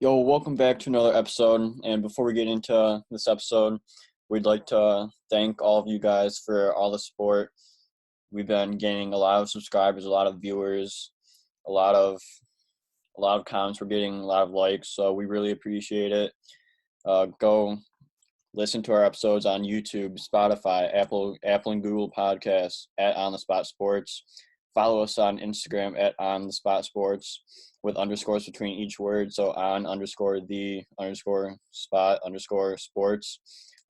Yo, welcome back to another episode. And before we get into this episode, we'd like to thank all of you guys for all the support. We've been gaining a lot of subscribers, a lot of viewers, a lot of comments. We're getting a lot of likes, so we really appreciate it. Go listen to our episodes on YouTube, Spotify, Apple and Google Podcasts at On the Spot Sports. Follow us on Instagram at On the Spot Sports with underscores between each word. So on_the_spot_sports,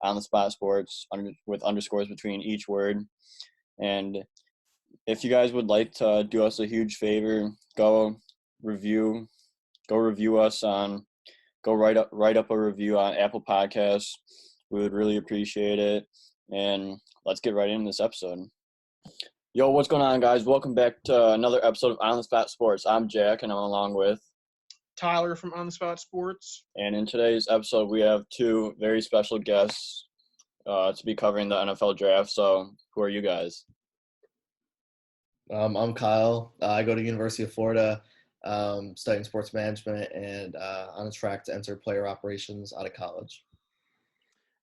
On the Spot Sports with underscores between each word. And if you guys would like to do us a huge favor, go write up a review on Apple Podcasts. We would really appreciate it. And let's get right into this episode. Yo, what's going on, guys? Welcome back to another episode of On the Spot Sports. I'm Jack, and I'm along with Tyler from On the Spot Sports. And in today's episode, we have two very special guests to be covering the NFL draft. So, who are you guys? I'm Kyle. I go to University of Florida, studying sports management and on a track to enter player operations out of college.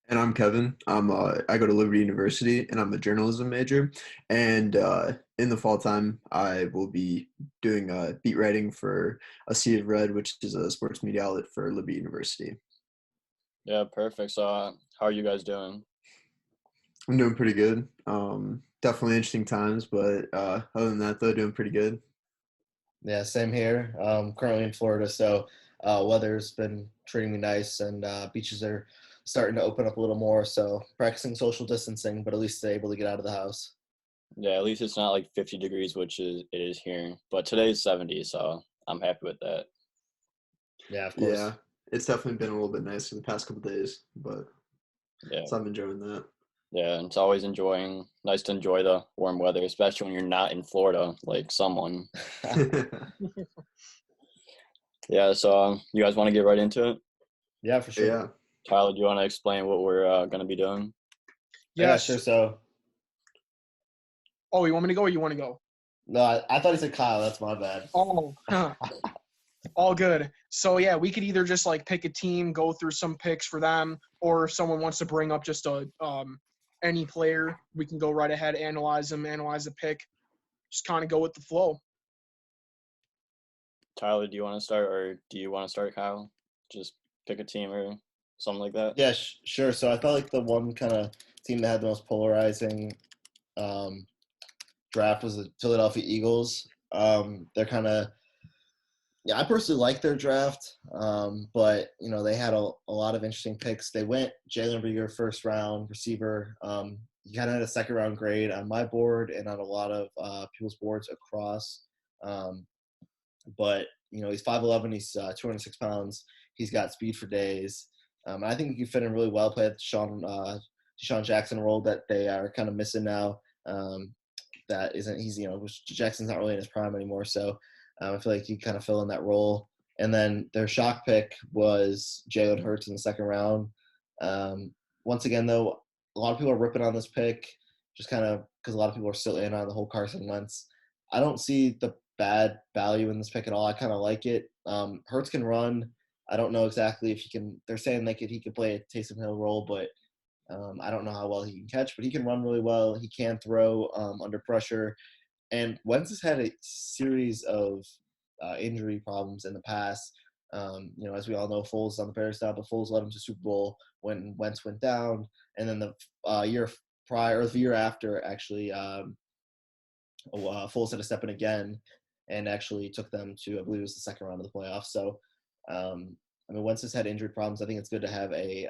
And I'm Kevin. I go to Liberty University, and I'm a journalism major. And in the fall time, I will be doing beat writing for A Sea of Red, which is a sports media outlet for Liberty University. Yeah, perfect. So, how are you guys doing? I'm doing pretty good. Definitely interesting times, but other than that, though, doing pretty good. Yeah, same here. Currently in Florida, so weather's been treating me nice, and beaches are starting to open up a little more, so practicing social distancing, but at least able to get out of the house. Yeah, at least it's not like 50 degrees, which it is here. But today's 70, so I'm happy with that. Yeah, of course. Yeah, it's definitely been a little bit nicer the past couple of days, but yeah, so I'm enjoying that. Yeah, and it's always nice to enjoy the warm weather, especially when you're not in Florida, like someone. Yeah, so you guys want to get right into it? Yeah, for sure. Yeah. Tyler, do you want to explain what we're going to be doing? Yeah, sure. So, you want me to go or you want to go? No, I thought he said Kyle. That's my bad. Oh, all good. So, yeah, we could either just, pick a team, go through some picks for them, or if someone wants to bring up just any player, we can go right ahead, analyze the pick, just kind of go with the flow. Tyler, do you want to start, or do you want to start, Kyle? Just pick a team or something like that? Yeah, sure. So I felt like the one kind of team that had the most polarizing draft was the Philadelphia Eagles. They're kind of – I personally like their draft, but, they had a lot of interesting picks. They went Jalen Reagor, first round receiver. He kind of had a second-round grade on my board and on a lot of people's boards across. But, he's 5'11", he's 206 pounds. He's got speed for days. I think he can fit in really well, play at the Deshaun Jackson role that they are kind of missing now. Jackson's not really in his prime anymore, so I feel like he kind of fill in that role. And then their shock pick was Jalen Hurts in the second round. Once again, though, a lot of people are ripping on this pick just kind of because a lot of people are still in on the whole Carson Wentz. I don't see the bad value in this pick at all. I kind of like it. Hurts can run. I don't know exactly if he can – they're saying he could play a Taysom Hill role, but I don't know how well he can catch. But he can run really well. He can throw under pressure. And Wentz has had a series of injury problems in the past. As we all know, Foles is on the Bears now, but Foles led him to Super Bowl when Wentz went down. And then the year prior – or the year after, actually, Foles had to step in again and actually took them to, I believe it was the second round of the playoffs. So, Wentz has had injury problems. I think it's good to have a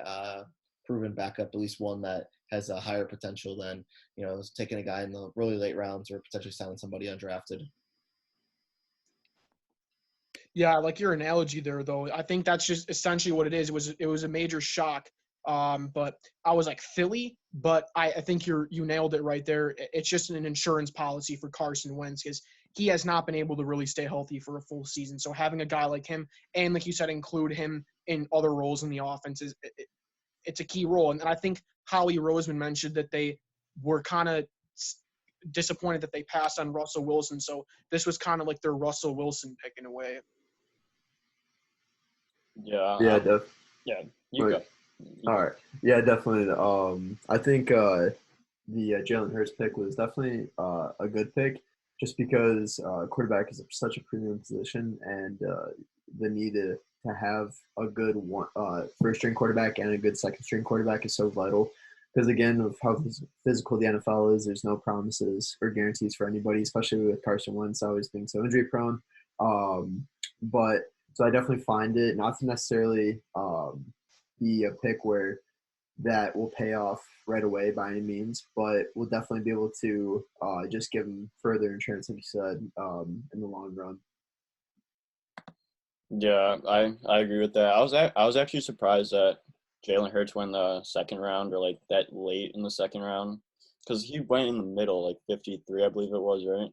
proven backup, at least one that has a higher potential than, taking a guy in the really late rounds or potentially signing somebody undrafted. Yeah, I like your analogy there, though. I think that's just essentially what it is. It was a major shock. But I was like Philly, but I think you nailed it right there. It's just an insurance policy for Carson Wentz because he has not been able to really stay healthy for a full season. So having a guy like him and, like you said, include him in other roles in the offense it's a key role. And I think Howie Roseman mentioned that they were kind of disappointed that they passed on Russell Wilson. So this was kind of like their Russell Wilson pick in a way. Yeah. Yeah, Yeah. You Right. go. You All go. right. Yeah, definitely. I think the Jalen Hurts pick was definitely a good pick, just because quarterback is such a premium position, and the need to have a good first string quarterback and a good second string quarterback is so vital. Because again, of how physical the NFL is, there's no promises or guarantees for anybody, especially with Carson Wentz always being so injury prone. But so I definitely find it not to necessarily be a pick where that will pay off right away by any means, but we'll definitely be able to just give them further insurance, like you said, in the long run. Yeah, I agree with that. I was actually surprised that Jalen Hurts went the second round or like that late in the second round because he went in the middle, like 53, I believe it was, right?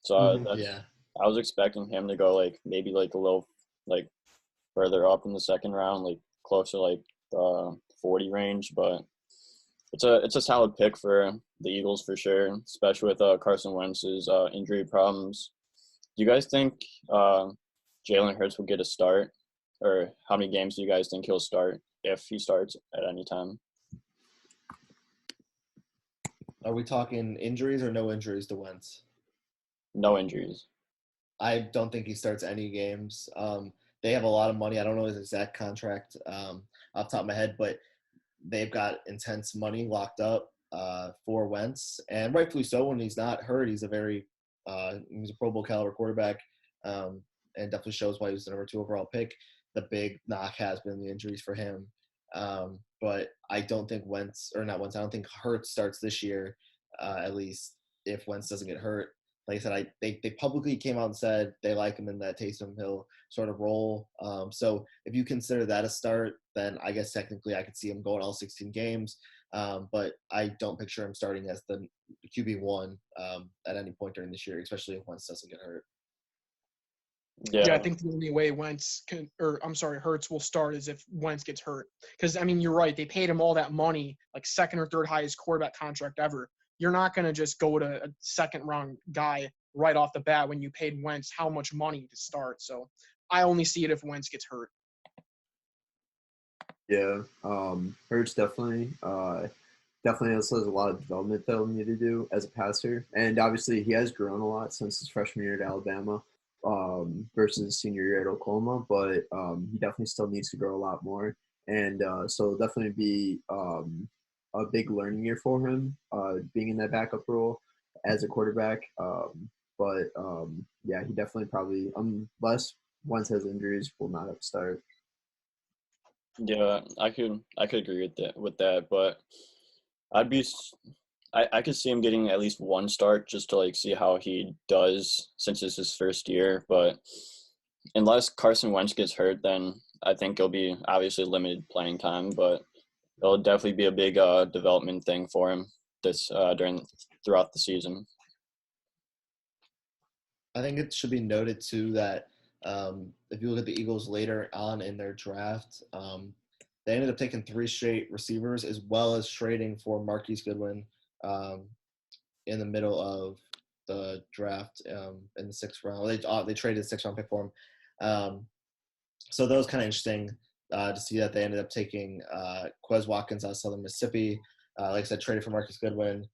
So Mm-hmm. that's Yeah. I was expecting him to go like maybe like a little like further up in the second round, like closer like 40 range, but it's a solid pick for the Eagles for sure, especially with Carson Wentz's injury problems. Do you guys think Jalen Hurts will get a start, or how many games do you guys think he'll start if he starts at any time? Are we talking injuries or no injuries to Wentz? No injuries. I don't think he starts any games. They have a lot of money. I don't know his exact contract off the top of my head, but they've got intense money locked up for Wentz, and rightfully so. When he's not hurt, he's a Pro Bowl caliber quarterback, and definitely shows why he was the number 2 overall pick. The big knock has been the injuries for him, but I don't think I don't think Hurts starts this year, at least if Wentz doesn't get hurt. Like I said, they publicly came out and said they like him in that Taysom Hill sort of role. So if you consider that a start, then I guess technically I could see him going all 16 games. But I don't picture him starting as the QB1 at any point during this year, especially if Wentz doesn't get hurt. Yeah, I Yeah, think the only way Hurts will start is if Wentz gets hurt. Because I mean, you're right. They paid him all that money, like second or third highest quarterback contract ever. You're not gonna just go to a second round guy right off the bat when you paid Wentz how much money to start. So I only see it if Wentz gets hurt. Yeah, Hurts definitely also has a lot of development they'll need to do as a passer, and obviously he has grown a lot since his freshman year at Alabama versus senior year at Oklahoma. But he definitely still needs to grow a lot more, and so it'll definitely be a big learning year for him, being in that backup role as a quarterback. But yeah, he definitely probably unless Wentz has injuries, will not have to start. yeah, I could agree with that, but I'd be s- I could see him getting at least one start just to like see how he does since it's his first year. But unless Carson Wentz gets hurt, then I think it'll be obviously limited playing time. But it'll definitely be a big development thing for him this throughout the season. I think it should be noted too that if you look at the Eagles later on in their draft, they ended up taking 3 straight receivers as well as trading for Marquise Goodwin um, in the middle of the draft in the 6th round. They traded a 6th round pick for him. So that was kind of interesting to see that they ended up taking Quez Watkins out of Southern Mississippi. Like I said, traded for Marcus Goodwin,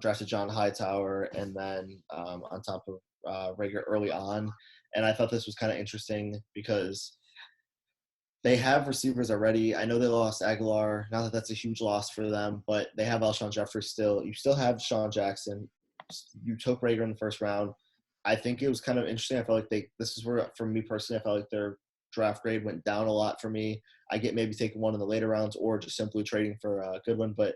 drafted John Hightower, and then on top of Rager early on. And I thought this was kind of interesting because they have receivers already. I know they lost Aguilar. Not that that's a huge loss for them, but they have Alshon Jeffrey still. You still have Deshaun Jackson. You took Rager in the 1st round. I think it was kind of interesting. I felt like this is where, for me personally, I felt like their draft grade went down a lot for me. I get maybe taking one in the later rounds or just simply trading for a Goodwin, but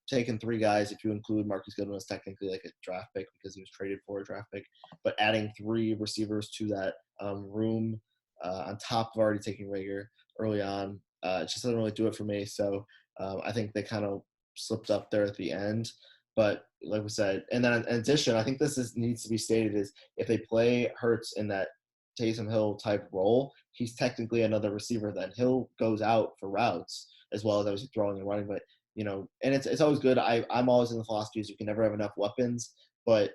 taking 3 guys, if you include Marcus Goodwin, is technically like a draft pick because he was traded for a draft pick. But adding 3 receivers to that room on top of already taking Rager early on, it just doesn't really do it for me. So I think they kind of slipped up there at the end. But like we said, and then in addition, I think needs to be stated is if they play Hurts in that Taysom Hill type role, he's technically another receiver. Then Hill goes out for routes as well as obviously throwing and running. But and it's always good. I'm always in the philosophy is you can never have enough weapons, but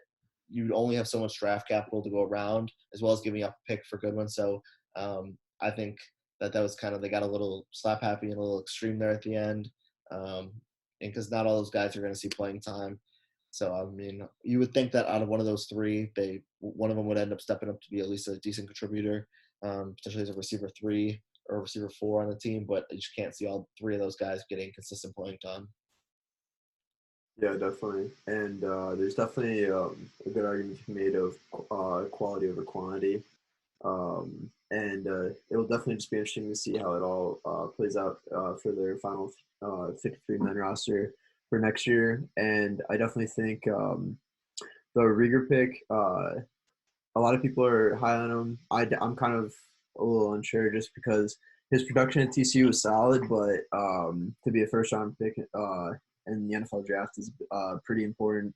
you only have so much draft capital to go around, as well as giving up a pick for Goodwin. So I think that was kind of, they got a little slap happy and a little extreme there at the end. And because not all those guys are going to see playing time. So, I mean, you would think that out of one of those three, one of them would end up stepping up to be at least a decent contributor, potentially as a receiver 3 or a receiver 4 on the team, but you just can't see all three of those guys getting consistent playing time. Yeah, definitely. And there's definitely a good argument to be made of quality over quantity. And it'll definitely just be interesting to see how it all plays out for their final 53-man roster for next year. And I definitely think the Rieger pick, a lot of people are high on him. I'm kind of a little unsure just because his production at TCU was solid, but to be a first-round pick in the NFL draft is pretty important.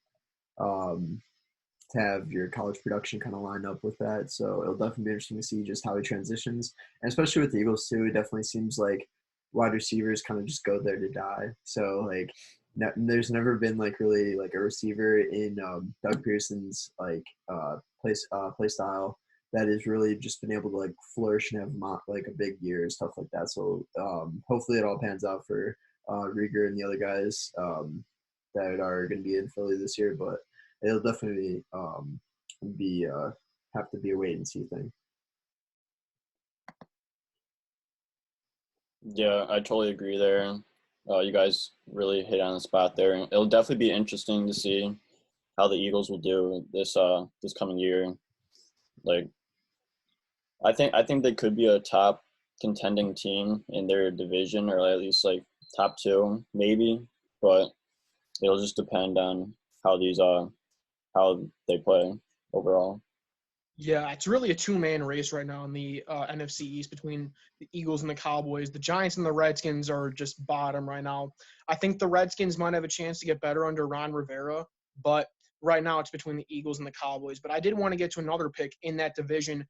To have your college production kind of line up with that. So it'll definitely be interesting to see just how he transitions. And especially with the Eagles too, it definitely seems like wide receivers kind of just go there to die. So like there's never been like really like a receiver in Doug Pearson's like play style that has really just been able to like flourish and have like a big year and stuff like that. So hopefully it all pans out for Rieger and the other guys that are going to be in Philly this year. But it'll definitely be have to be a wait and see thing. Yeah, I totally agree there. You guys really hit on the spot there. It'll definitely be interesting to see how the Eagles will do this coming year. Like, I think they could be a top contending team in their division, or at least like top 2 maybe. But it'll just depend on how how they play overall. Yeah, it's really a two-man race right now in the NFC East between the Eagles and the Cowboys. The Giants and the Redskins are just bottom right now. I think the Redskins might have a chance to get better under Ron Rivera, but right now it's between the Eagles and the Cowboys. But I did want to get to another pick in that division.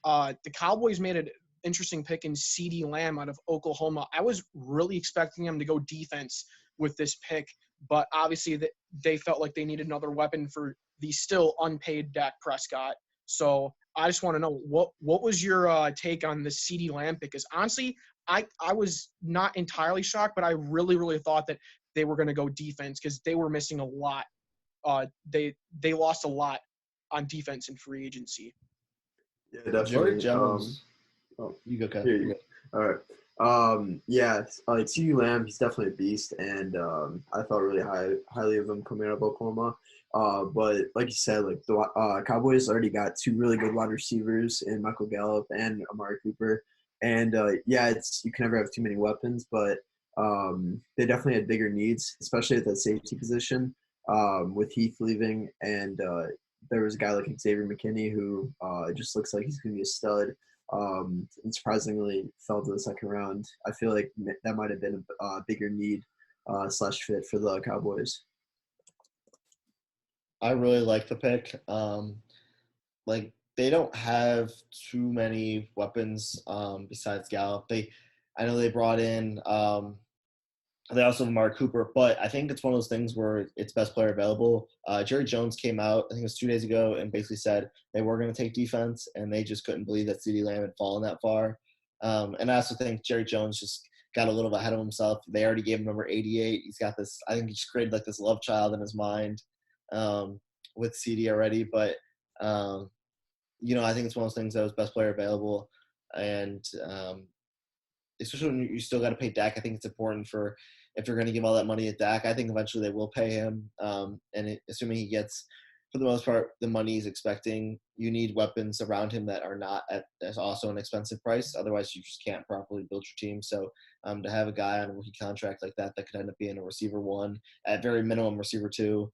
The Cowboys made an interesting pick in CeeDee Lamb out of Oklahoma. I was really expecting him to go defense with this pick, but obviously they felt like they needed another weapon for the still unpaid Dak Prescott. So I just want to know what was your take on the CeeDee Lamb pick? Because honestly, I was not entirely shocked, but I really thought that they were going to go defense because they were missing a lot. They lost a lot on defense in free agency. Yeah, definitely. Jerry Jones. You go, Kev. Here you go. All right. Yeah, like CeeDee Lamb, he's definitely a beast, and I thought really highly of him coming out of Oklahoma. But like you said, like the Cowboys already got 2 really good wide receivers in Michael Gallup and Amari Cooper, and yeah, you can never have too many weapons, but they definitely had bigger needs, especially at that safety position with Heath leaving, and there was a guy like Xavier McKinney who just looks like he's going to be a stud. And surprisingly fell to the second round. I feel like that might have been a bigger need / fit for the Cowboys. I really like the pick. Like they don't have too many weapons besides Gallup. I know they brought in. They also have Amari Cooper, but I think it's one of those things where it's best player available. Jerry Jones came out, I think it was 2 days ago, and basically said they were going to take defense, and they just couldn't believe that CeeDee Lamb had fallen that far. And I also think Jerry Jones just got a little ahead of himself. They already gave him number 88. He's got this, I think he just created like this love child in his mind with CD already. But, I think it's one of those things that was best player available. And especially when you still got to pay Dak, I think it's important if you're going to give all that money at Dak. I think eventually they will pay him. Assuming he gets, for the most part, the money he's expecting, you need weapons around him that are not at also an expensive price. Otherwise, you just can't properly build your team. So to have a guy on a rookie contract like that could end up being a receiver 1, at very minimum receiver 2,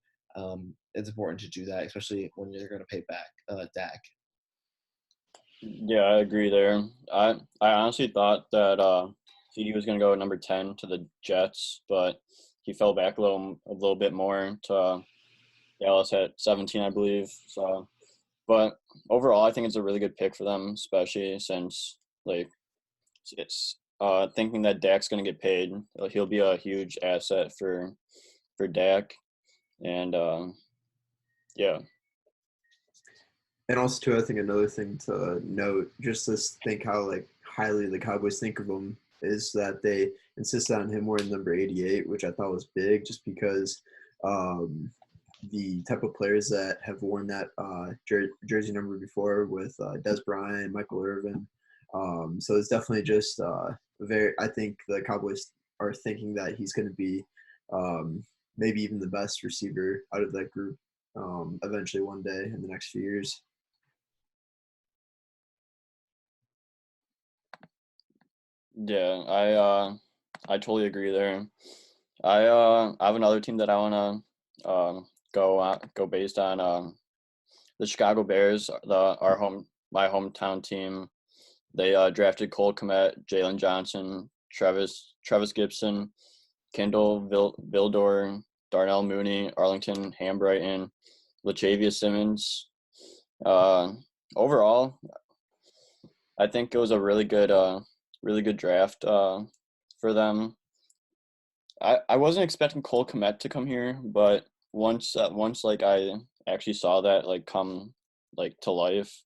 it's important to do that, especially when you're going to pay back Dak. Yeah, I agree there. I honestly thought that CD was going to go number 10 to the Jets, but he fell back a little bit more to Dallas at 17, I believe. So, but overall, I think it's a really good pick for them, especially since like it's thinking that Dak's going to get paid. He'll be a huge asset for Dak, and yeah. And also, too, I think another thing to note, just to think how highly the Cowboys think of him is that they insisted on him wearing number 88, which I thought was big, just because the type of players that have worn that jersey number before with Des Bryant, Michael Irvin. So it's definitely just I think the Cowboys are thinking that he's going to be maybe even the best receiver out of that group eventually one day in the next few years. Yeah, I totally agree there. I have another team that I wanna go based on the Chicago Bears, my hometown team. They drafted Cole Kmet, Jalen Johnson, Travis Gibson, Kendall Vildor, Darnell Mooney, Arlington Hambrighton, Latavius Simmons. Uh, Overall, I think it was a really good draft for them. I wasn't expecting Cole Kmet to come here, but once like I actually saw that like come like to life,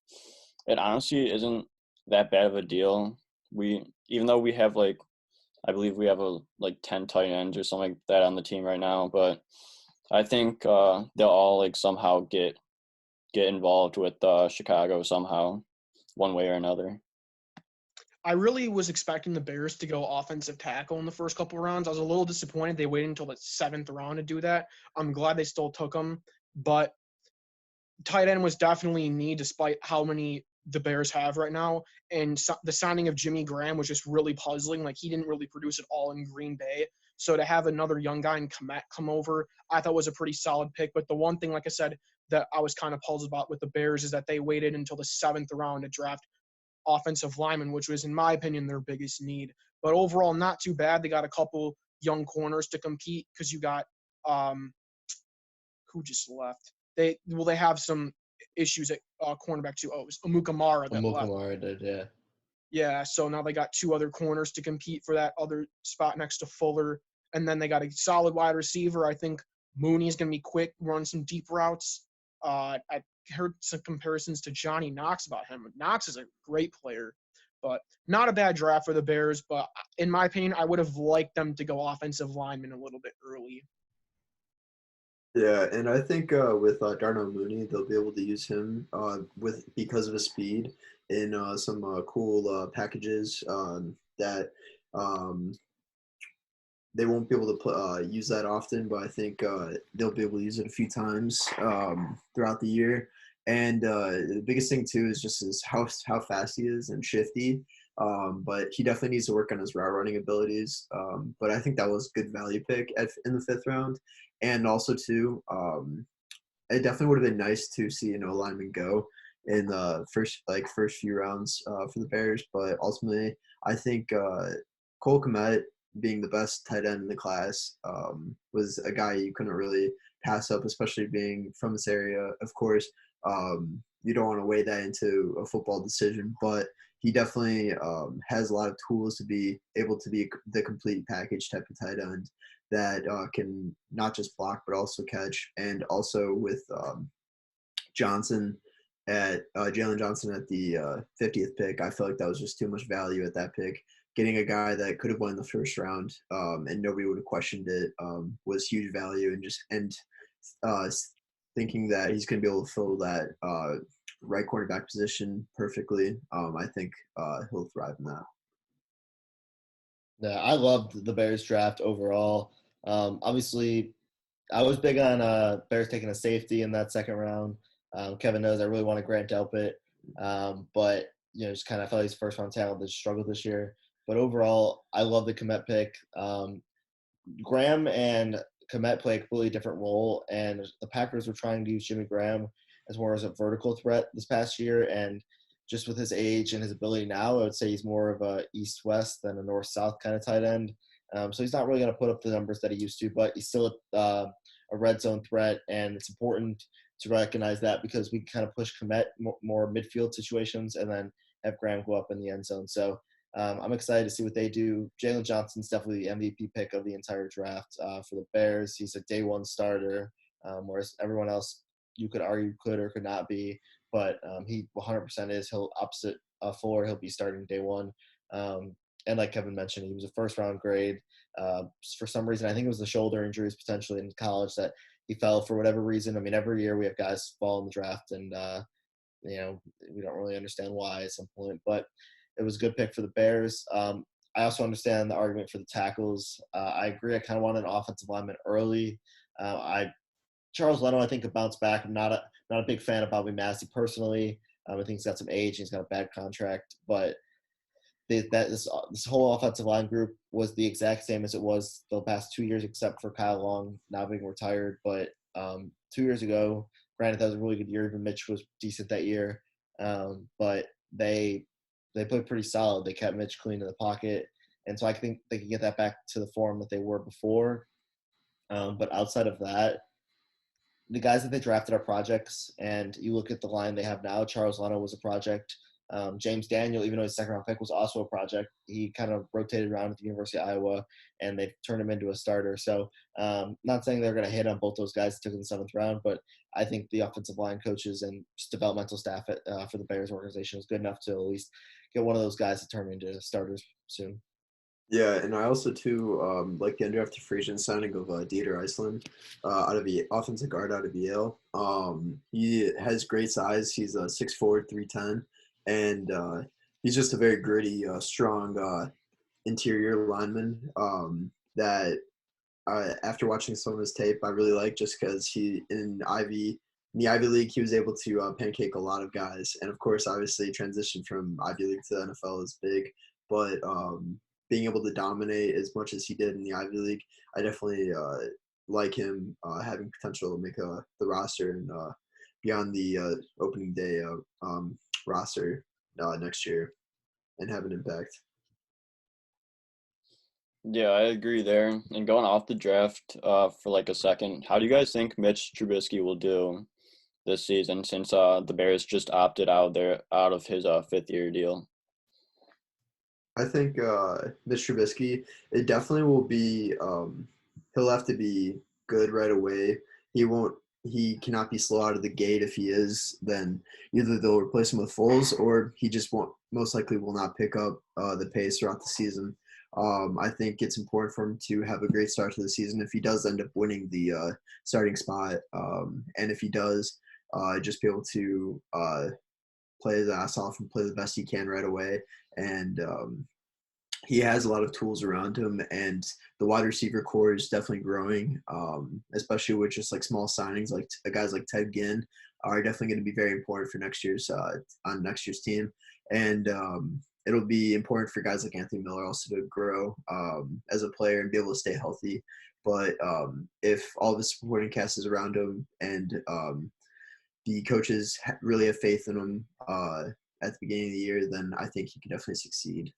it honestly isn't that bad of a deal. Even though we have like I believe we have like 10 tight ends or something like that on the team right now, but I think they'll all like somehow get involved with Chicago somehow, one way or another. I really was expecting the Bears to go offensive tackle in the first couple of rounds. I was a little disappointed they waited until the 7th round to do that. I'm glad they still took them, but tight end was definitely in need despite how many the Bears have right now. And the signing of Jimmy Graham was just really puzzling. Like, he didn't really produce at all in Green Bay. So to have another young guy in Kmet come over, I thought was a pretty solid pick. But the one thing, like I said, that I was kind of puzzled about with the Bears is that they waited until the 7th round to draft offensive lineman, which was, in my opinion, their biggest need. But overall, not too bad. They got a couple young corners to compete because you got who just left. They have some issues at cornerback too. Oh, it was Amukamara that left. Amukamara did, yeah. Yeah, so now they got 2 other corners to compete for that other spot next to Fuller. And then they got a solid wide receiver. I think Mooney's going to be quick, run some deep routes. I heard some comparisons to Johnny Knox about him. Knox is a great player, but not a bad draft for the Bears. But in my opinion, I would have liked them to go offensive lineman a little bit early. Yeah, and I think with Darnell Mooney, they'll be able to use him because of his speed in some cool packages that um, they won't be able to use that often, but I think they'll be able to use it a few times throughout the year. And the biggest thing too is just how fast he is and shifty. But he definitely needs to work on his route running abilities. But I think that was a good value pick in the 5th round. And also too, it definitely would have been nice to see an O-lineman go in the first few rounds for the Bears. But ultimately, I think Cole Kmet being the best tight end in the class was a guy you couldn't really pass up, especially being from this area. Of course, you don't want to weigh that into a football decision, but he definitely has a lot of tools to be able to be the complete package type of tight end that can not just block but also catch. And also with Johnson at Jalen Johnson at the 50th pick, I feel like that was just too much value at that pick. Getting a guy that could have won the first round and nobody would have questioned it was huge value. And thinking that he's going to be able to fill that right cornerback position perfectly, I think he'll thrive in that. Yeah, I loved the Bears draft overall. Obviously, I was big on Bears taking a safety in that 2nd round. Kevin knows I really wanted Grant Delpit, but just kind of felt he's first round talent that struggled this year. But overall, I love the Kmet pick. Graham and Kmet play a completely different role, and the Packers were trying to use Jimmy Graham as more as a vertical threat this past year. And just with his age and his ability now, I would say he's more of a east-west than a north-south kind of tight end. So he's not really going to put up the numbers that he used to, but he's still a red zone threat, and it's important to recognize that because we kind of push Kmet more midfield situations and then have Graham go up in the end zone. So I'm excited to see what they do. Jalen Johnson's definitely the MVP pick of the entire draft for the Bears. He's a day 1 starter, whereas everyone else you could argue could or could not be, but he 100% is. He'll opposite Fuller. He'll be starting day 1. And like Kevin mentioned, he was a first-round grade. For some reason, I think it was the shoulder injuries potentially in college that he fell for whatever reason. I mean, every year we have guys fall in the draft, and we don't really understand why at some point. But it was a good pick for the Bears. I also understand the argument for the tackles. I agree. I kind of wanted an offensive lineman early. Charles Leno, I think, could bounce back. I'm not a big fan of Bobby Massey personally. I think he's got some age. He's got a bad contract, but this whole offensive line group was the exact same as it was the past 2 years, except for Kyle Long now being retired. But 2 years ago, granted that was a really good year. Even Mitch was decent that year, but they played pretty solid. They kept Mitch clean in the pocket, and so I think they can get that back to the form that they were before. But outside of that, the guys that they drafted are projects, and you look at the line they have now. Charles Leno was a project. James Daniel, even though his second-round pick was also a project, he kind of rotated around at the University of Iowa, and they turned him into a starter. So not saying they're going to hit on both those guys that took in the 7th round, but I think the offensive line coaches and just developmental staff for the Bears organization is good enough to at least get one of those guys to turn into starters soon. Yeah, and I also too like the undrafted free agent signing of Dieter Iceland out of the offensive guard out of Yale. He has great size. He's 6'4", 310, and he's just a very gritty, strong interior lineman that after watching some of his tape, I really like just because in the Ivy League, he was able to pancake a lot of guys, and of course, obviously, transition from Ivy League to the NFL is big, but being able to dominate as much as he did in the Ivy League, I definitely like him having potential to make the roster and be on the opening day roster next year and have an impact. Yeah, I agree there. And going off the draft for like a second, how do you guys think Mitch Trubisky will do this season since the Bears just opted out of his 5th-year deal? I think Mitch Trubisky, it definitely will be. He'll have to be good right away. He cannot be slow out of the gate. If he is, then either they'll replace him with Foles, or he just won't. Most likely, will not pick up the pace throughout the season. I think it's important for him to have a great start to the season. If he does end up winning the starting spot, and if he does, just be able to play his ass off and play the best he can right away. And he has a lot of tools around him, and the wide receiver core is definitely growing, especially with just like small signings like guys like Ted Ginn are definitely going to be very important for next year's on next year's team. And it'll be important for guys like Anthony Miller also to grow as a player and be able to stay healthy. But if all the supporting cast is around him and the coaches really have faith in him at the beginning of the year, then I think he can definitely succeed.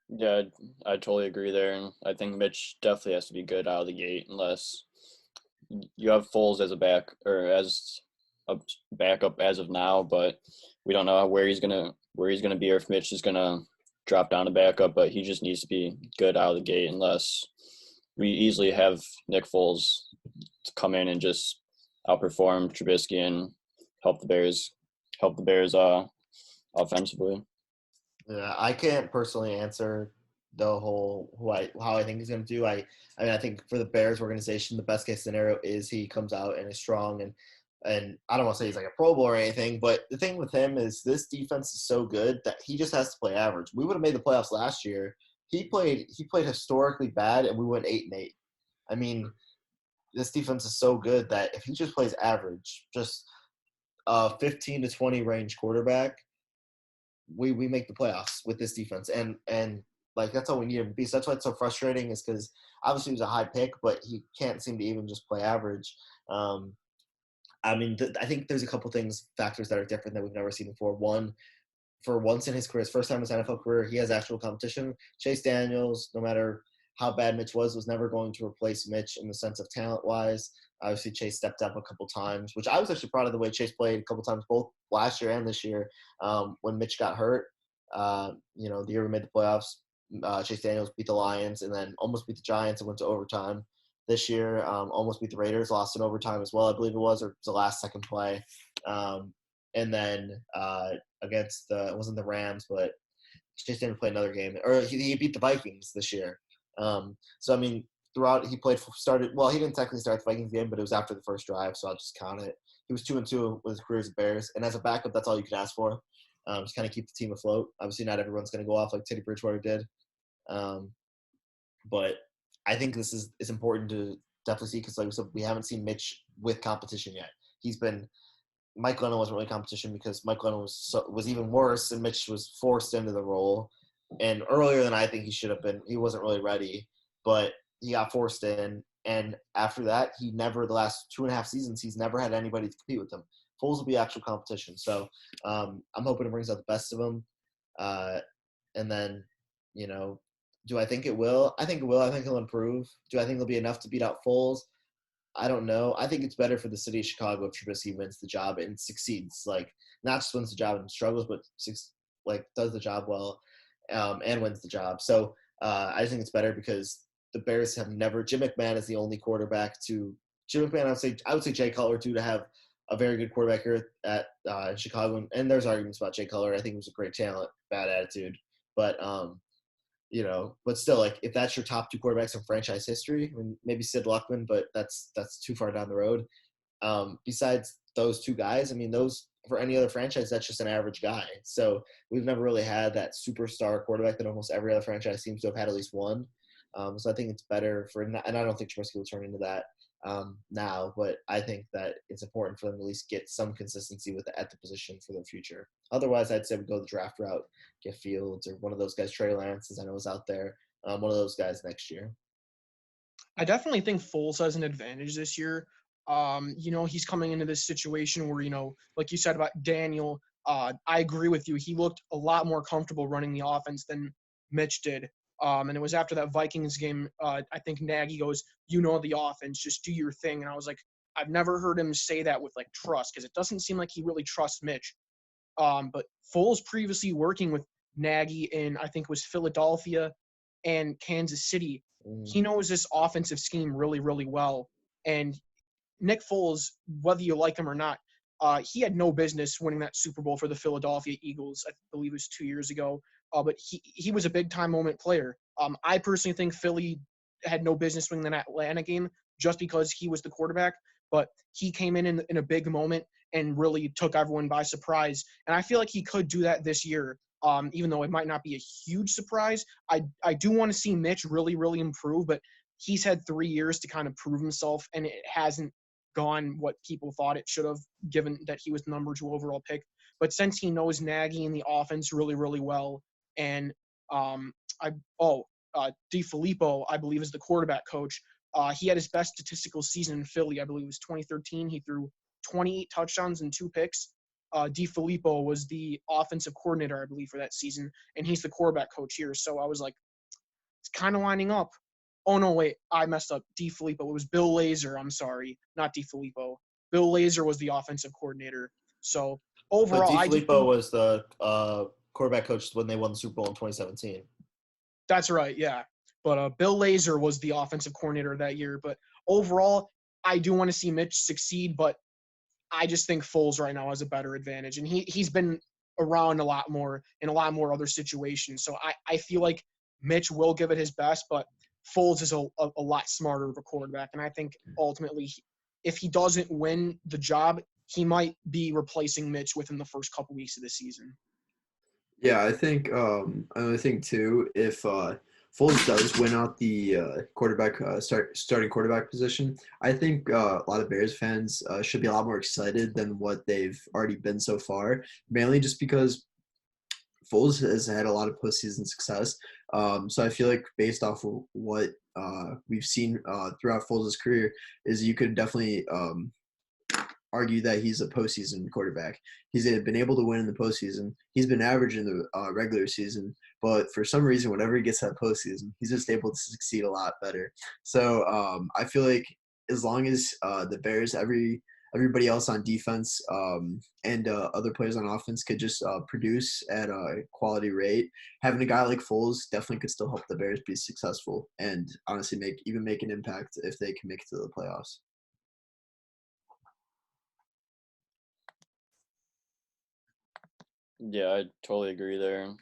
Yeah, I totally agree there. And I think Mitch definitely has to be good out of the gate unless you have Foles as a backup as of now, but we don't know where he's gonna be or if Mitch is gonna drop down to backup, but he just needs to be good out of the gate unless we easily have Nick Foles to come in and just outperform Trubisky and help the Bears offensively. Yeah, I can't personally answer the whole how I think he's going to do. I mean, I think for the Bears organization, the best case scenario is he comes out and is strong and I don't want to say he's like a Pro Bowl or anything, but the thing with him is this defense is so good that he just has to play average. We would have made the playoffs last year. He played historically bad, and we went 8-8. I mean, this defense is so good that if he just plays average, just 15 to 20 range quarterback, we make the playoffs with this defense, and like that's all we need him to be. So that's why it's so frustrating, is because obviously he was a high pick, but he can't seem to even just play average. I mean, I think there's a couple factors that are different that we've never seen before. One, for once in his career, his first time in his NFL career, he has actual competition. Chase Daniels, no matter how bad Mitch was never going to replace Mitch in the sense of talent-wise. Obviously, Chase stepped up a couple times, which I was actually proud of the way Chase played a couple times, both last year and this year. When Mitch got hurt, the year we made the playoffs, Chase Daniels beat the Lions and then almost beat the Giants and went to overtime. This year, almost beat the Raiders, lost in overtime as well, I believe it was, or it was the last second play. and then against it wasn't the Rams, but just didn't play another game, or he beat the Vikings this year. So I mean, throughout he started. Well, he didn't technically start the Vikings game, but it was after the first drive, so I'll just count it. He was 2-2 with his career as a Bears, and as a backup, that's all you can ask for. Just kind of keep the team afloat. Obviously, not everyone's going to go off like Teddy Bridgewater did, but I think this is important to definitely see because, like we said, we haven't seen Mitch with competition yet. Mike Glennon wasn't really competition because Mike Glennon was even worse, and Mitch was forced into the role. And earlier than I think he should have been. He wasn't really ready, but he got forced in. And after that, the last 2.5 seasons, he's never had anybody to compete with him. Foles will be actual competition. So I'm hoping it brings out the best of him. And then, do I think it will? I think it will. I think he'll improve. Do I think it'll be enough to beat out Foles? I don't know. I think it's better for the city of Chicago if Trubisky wins the job and succeeds. Like, not just wins the job and struggles, but does the job well and wins the job. So I think it's better because the Bears have never. Jim McMahon is the only quarterback to. Jim McMahon, I would say Jay Cutler too, to have a very good quarterback here at Chicago. And there's arguments about Jay Cutler. I think he was a great talent, bad attitude, but but still, like, if that's your top 2 quarterbacks in franchise history, I mean, maybe Sid Luckman, but that's too far down the road. Besides those 2 guys, I mean, those for any other franchise, that's just an average guy. So we've never really had that superstar quarterback that almost every other franchise seems to have had at least one. So I think it's better and I don't think Trubisky will turn into that now, but I think that it's important for them to at least get some consistency at the position for the future. Otherwise, I'd say we go the draft route, get Fields or one of those guys, Trey Lance, as I know is out there, one of those guys next year. I definitely think Foles has an advantage this year. He's coming into this situation where, like you said about Daniel, I agree with you. He looked a lot more comfortable running the offense than Mitch did. And it was after that Vikings game, I think Nagy goes, the offense, just do your thing. And I was like, I've never heard him say that with like trust because it doesn't seem like he really trusts Mitch. But Foles previously working with Nagy in, I think it was Philadelphia and Kansas City, he knows this offensive scheme really, really well. And Nick Foles, whether you like him or not, he had no business winning that Super Bowl for the Philadelphia Eagles. I believe it was 2 years ago. But he was a big-time moment player. I personally think Philly had no business winning that Atlanta game just because he was the quarterback. But he came in a big moment and really took everyone by surprise. And I feel like he could do that this year, even though it might not be a huge surprise. I do want to see Mitch really, really improve, but he's had 3 years to kind of prove himself, and it hasn't gone what people thought it should have, given that he was the number 2 overall pick. But since he knows Nagy and the offense really, really well, and DeFilippo, I believe, is the quarterback coach. He had his best statistical season in Philly. I believe it was 2013. He threw 28 touchdowns and 2 picks. DeFilippo was the offensive coordinator, I believe, for that season, and he's the quarterback coach here. So I was like, it's kind of lining up. Oh, no, wait, I messed up. DeFilippo. It was Bill Lazor. I'm sorry, not DeFilippo. Bill Lazor was the offensive coordinator. So overall, but DeFilippo was the quarterback coach when they won the Super Bowl in 2017. That's right, yeah. But Bill Lazor was the offensive coordinator that year. But overall, I do want to see Mitch succeed, but I just think Foles right now has a better advantage. And he's been around a lot more in a lot more other situations. So I feel like Mitch will give it his best, but Foles is a lot smarter of a quarterback. And I think ultimately, if he doesn't win the job, he might be replacing Mitch within the first couple weeks of the season. Yeah, I think another thing too, if Foles does win out the starting quarterback position, I think a lot of Bears fans should be a lot more excited than what they've already been so far. Mainly just because Foles has had a lot of postseason success. So I feel like based off of what we've seen throughout Foles' career, is you could definitely argue that he's a postseason quarterback. He's been able to win in the postseason. He's been average in the regular season, but for some reason, whenever he gets that postseason, he's just able to succeed a lot better. So I feel like as long as the Bears, everybody else on defense and other players on offense could just produce at a quality rate, having a guy like Foles definitely could still help the Bears be successful and honestly make an impact if they can make it to the playoffs. Yeah, I totally agree there.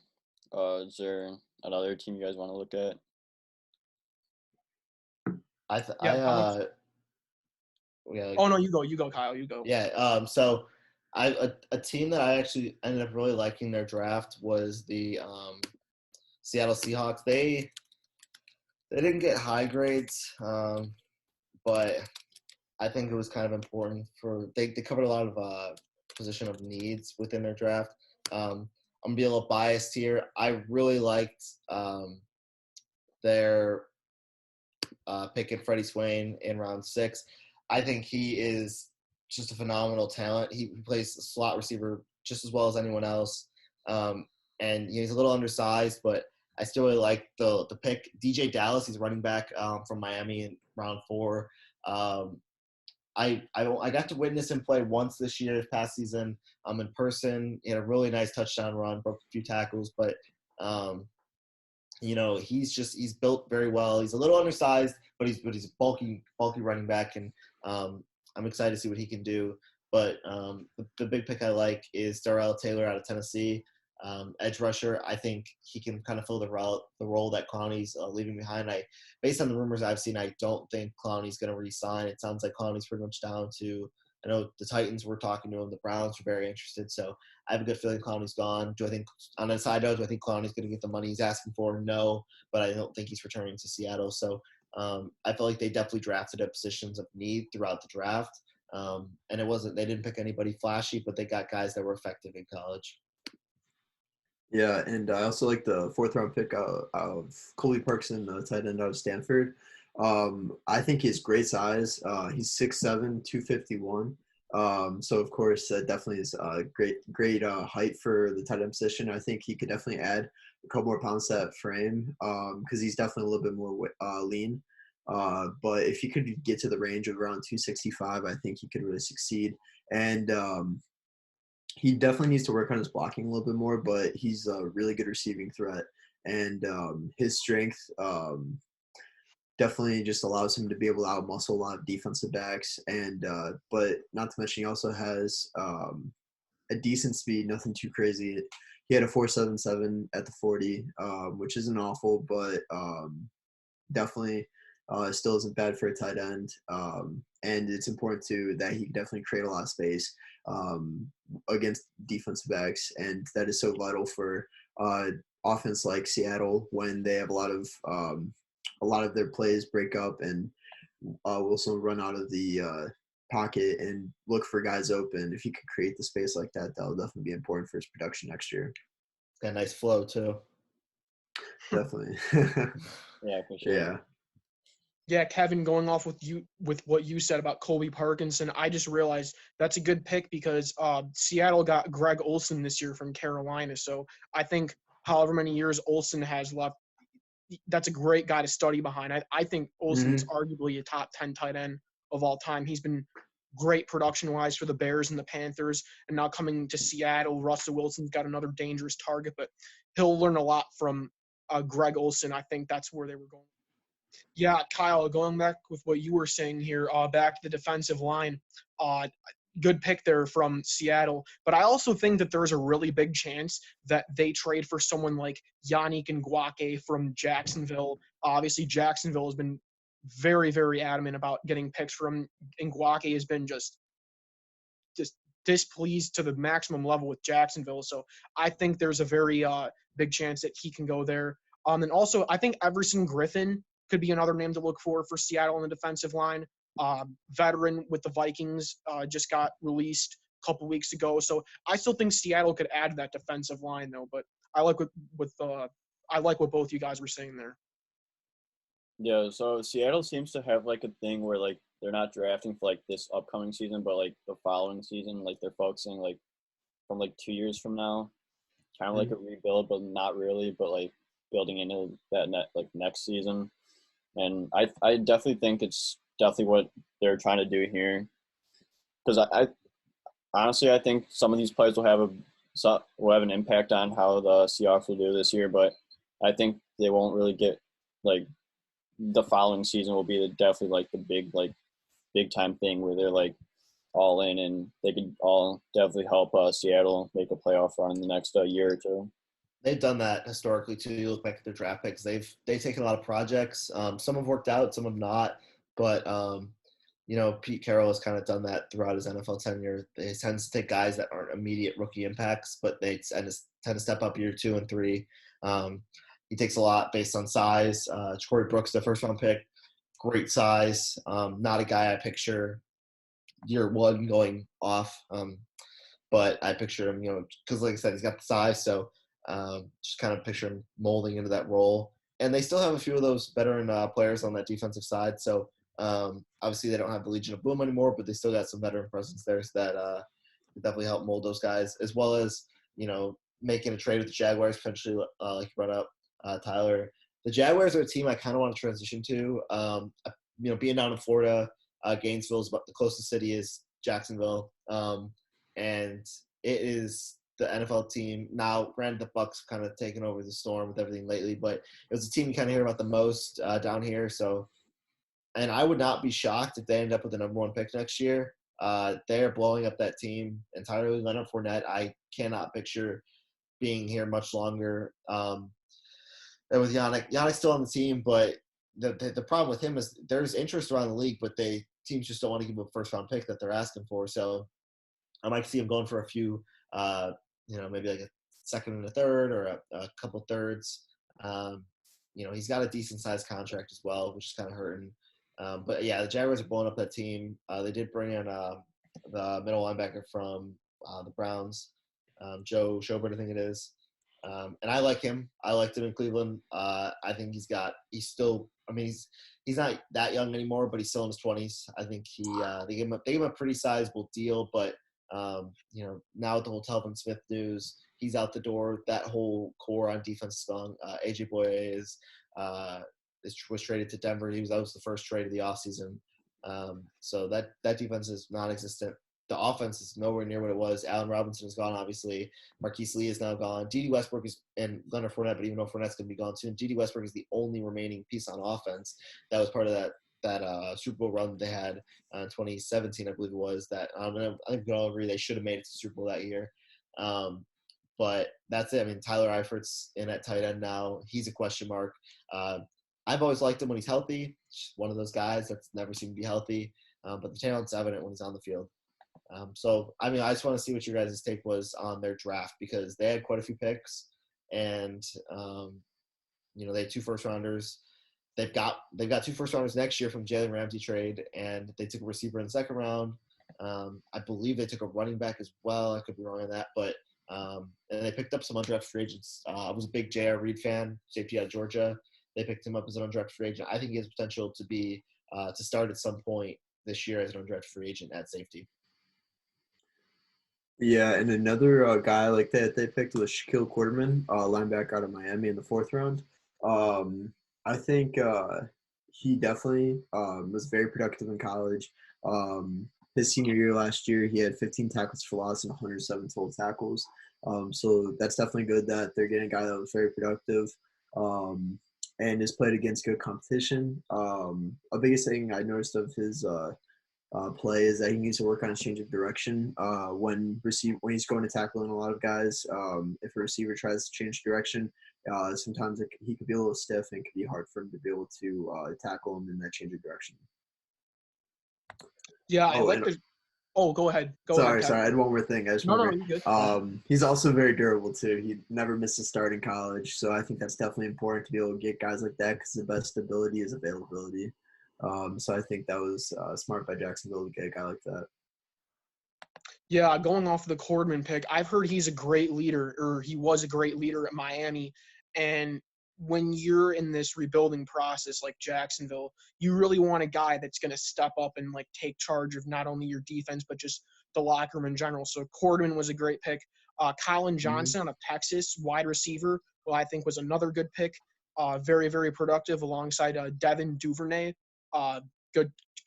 Is there another team you guys want to look at? Yeah, I'm Yeah. Oh no, you go, Kyle, you go. Yeah. So a team that I actually ended up really liking their draft was the Seattle Seahawks. They didn't get high grades, but I think it was kind of important for they covered a lot of position of needs within their draft. I'm gonna be a little biased here. I really liked their picking Freddie Swain in round 6. I think he is just a phenomenal talent. He plays slot receiver just as well as anyone else. And he's a little undersized, but I still really like the pick. DJ Dallas, he's running back from Miami in round 4. Um, I got to witness him play once this year, this past season, in person. He had a really nice touchdown run, broke a few tackles, but he's built very well. He's a little undersized, but he's a bulky running back, and I'm excited to see what he can do. But the big pick I like is Darrell Taylor out of Tennessee, edge rusher. I think he can kind of fill the role that Clowney's leaving behind. Based on the rumors I've seen, I don't think Clowney's going to re-sign. It sounds like Clowney's pretty much down to. I know the Titans were talking to him. The Browns were very interested. So I have a good feeling Clowney's gone. Do I think, on the side note, do I think Clowney's going to get the money he's asking for? No, but I don't think he's returning to Seattle. So I feel like they definitely drafted at positions of need throughout the draft. And they didn't pick anybody flashy, but they got guys that were effective in college. Yeah, and I also like the 4th-round pick of Colby Parkinson, the tight end out of Stanford. I think he's great size. He's 6'7", 251. So of course that definitely is great height for the tight end position. I think he could definitely add a couple more pounds to that frame because he's definitely a little bit more lean. But if he could get to the range of around 265, I think he could really succeed. And he definitely needs to work on his blocking a little bit more, but he's a really good receiving threat. And his strength definitely just allows him to be able to outmuscle a lot of defensive backs. And but not to mention, he also has a decent speed, nothing too crazy. He had a 4.77 at the 40, which isn't awful, but definitely still isn't bad for a tight end. And it's important too that he can definitely create a lot of space against defensive backs, and that is so vital for offense like Seattle when they have a lot of their plays break up and Wilson run out of the pocket and look for guys open. If he could create the space like that, that'll definitely be important for his production next year. Got a nice flow too. Definitely. Yeah, for sure. Yeah. Yeah, Kevin, going off with what you said about Colby Parkinson, I just realized that's a good pick because Seattle got Greg Olsen this year from Carolina. So I think however many years Olsen has left, that's a great guy to study behind. I think Olsen's arguably a top 10 tight end of all time. He's been great production-wise for the Bears and the Panthers, and now coming to Seattle, Russell Wilson's got another dangerous target, but he'll learn a lot from Greg Olsen. I think that's where they were going. Yeah, Kyle, going back with what you were saying here, back to the defensive line, good pick there from Seattle. But I also think that there's a really big chance that they trade for someone like Yannick Ngakoue from Jacksonville. Obviously, Jacksonville has been very, very adamant about getting picks from. Ngakoue has been just displeased to the maximum level with Jacksonville. So I think there's a very big chance that he can go there. And also, I think Everson Griffin could be another name to look for Seattle on the defensive line. Veteran with the Vikings, just got released a couple weeks ago. So I still think Seattle could add to that defensive line, though. But I like what both you guys were saying there. Yeah, so Seattle seems to have like a thing where like they're not drafting for like this upcoming season, but like the following season, like they're focusing like from like 2 years from now, kind of like a rebuild, but not really, but like building into that next season. And I definitely think it's definitely what they're trying to do here, because I honestly I think some of these players will have an impact on how the Seahawks will do this year, but I think they won't really get like the following season will be definitely like the big time thing where they're like all in, and they could all definitely help Seattle make a playoff run in the next year or two. They've done that historically too. You look back at their draft picks; they've taken a lot of projects. Some have worked out, some have not. But Pete Carroll has kind of done that throughout his NFL tenure. He tends to take guys that aren't immediate rookie impacts, but they tend to step up year 2 and 3. He takes a lot based on size. Corey Brooks, the first round pick, great size. Not a guy I picture year 1 going off. But I picture him, because like I said, he's got the size, so just kind of picture him molding into that role. And they still have a few of those veteran players on that defensive side. So obviously they don't have the Legion of Boom anymore, but they still got some veteran presence there so that definitely help mold those guys, as well as making a trade with the Jaguars potentially, like you brought up, Tyler. The Jaguars are a team I kind of want to transition to. Being down in Florida, Gainesville is about the closest city is Jacksonville, and it is the NFL team now. Granted, the Bucs kind of taken over the storm with everything lately, but it was a team you kind of hear about the most down here. So, and I would not be shocked if they end up with the number 1 pick next year. They're blowing up that team entirely. Leonard Fournette, I cannot picture being here much longer. And with Yannick's still on the team, but the problem with him is there's interest around the league, but teams just don't want to give him a first-round pick that they're asking for. So I might see him going for a few, maybe like a second and a third or a couple thirds. He's got a decent-sized contract as well, which is kind of hurting. But yeah, the Jaguars are blowing up that team. They did bring in the middle linebacker from the Browns, Joe Schobert, I think it is. And I like him. I liked him in Cleveland. I think he's not that young anymore, but he's still in his 20s. I think they gave him a pretty sizable deal, but now with the whole Telvin Smith news, he's out the door. That whole core on defense is gone. AJ Boye was traded to Denver. That was the first trade of the offseason. So that defense is non-existent. The offense is nowhere near what it was. Allen Robinson is gone, obviously. Marquise Lee is now gone. Dede Westbrook and Leonard Fournette, but even though Fournette's going to be gone soon, Dede Westbrook is the only remaining piece on offense that was part of that Super Bowl run that they had in 2017, I believe it was. That I think we can all agree they should have made it to the Super Bowl that year. But that's it. I mean, Tyler Eifert's in at tight end now. He's a question mark. I've always liked him when he's healthy. Just one of those guys that's never seemed to be healthy. But the talent's evident when he's on the field. I just want to see what your guys' take was on their draft, because they had quite a few picks, and they had 2 first-rounders. They've got 2 first-rounders next year from Jalen Ramsey trade, and they took a receiver in the 2nd round. I believe they took a running back as well. I could be wrong on that, but and they picked up some undrafted free agents. I was a big J.R. Reed fan, safety out of Georgia. They picked him up as an undrafted free agent. I think he has potential to be to start at some point this year as an undrafted free agent at safety. Yeah, and another guy like that they picked was Shaquille Quarterman, linebacker out of Miami in the 4th round. I think he definitely was very productive in college. His senior year last year, he had 15 tackles for loss and 107 total tackles. So that's definitely good that they're getting a guy that was very productive and has played against good competition. A biggest thing I noticed of his play is that he needs to work on his change of direction when he's going to tackle in a lot of guys. If a receiver tries to change direction, sometimes he could be a little stiff and it could be hard for him to be able to tackle him in that change of direction. Yeah, I like the. Oh, go ahead. Sorry, Kevin. I had one more thing. I just remembered. No, you're good. He's also very durable too. He never missed a start in college, so I think that's definitely important to be able to get guys like that, because the best ability is availability. So I think that was smart by Jacksonville to get a guy like that. Yeah, going off the Cordman pick, I've heard he's a great leader, or he was a great leader at Miami. And when you're in this rebuilding process like Jacksonville, you really want a guy that's going to step up and like take charge of not only your defense, but just the locker room in general. So Cordman was a great pick. Colin Johnson out of Texas, wide receiver, who I think was another good pick. Very, very productive alongside Devin Duvernay.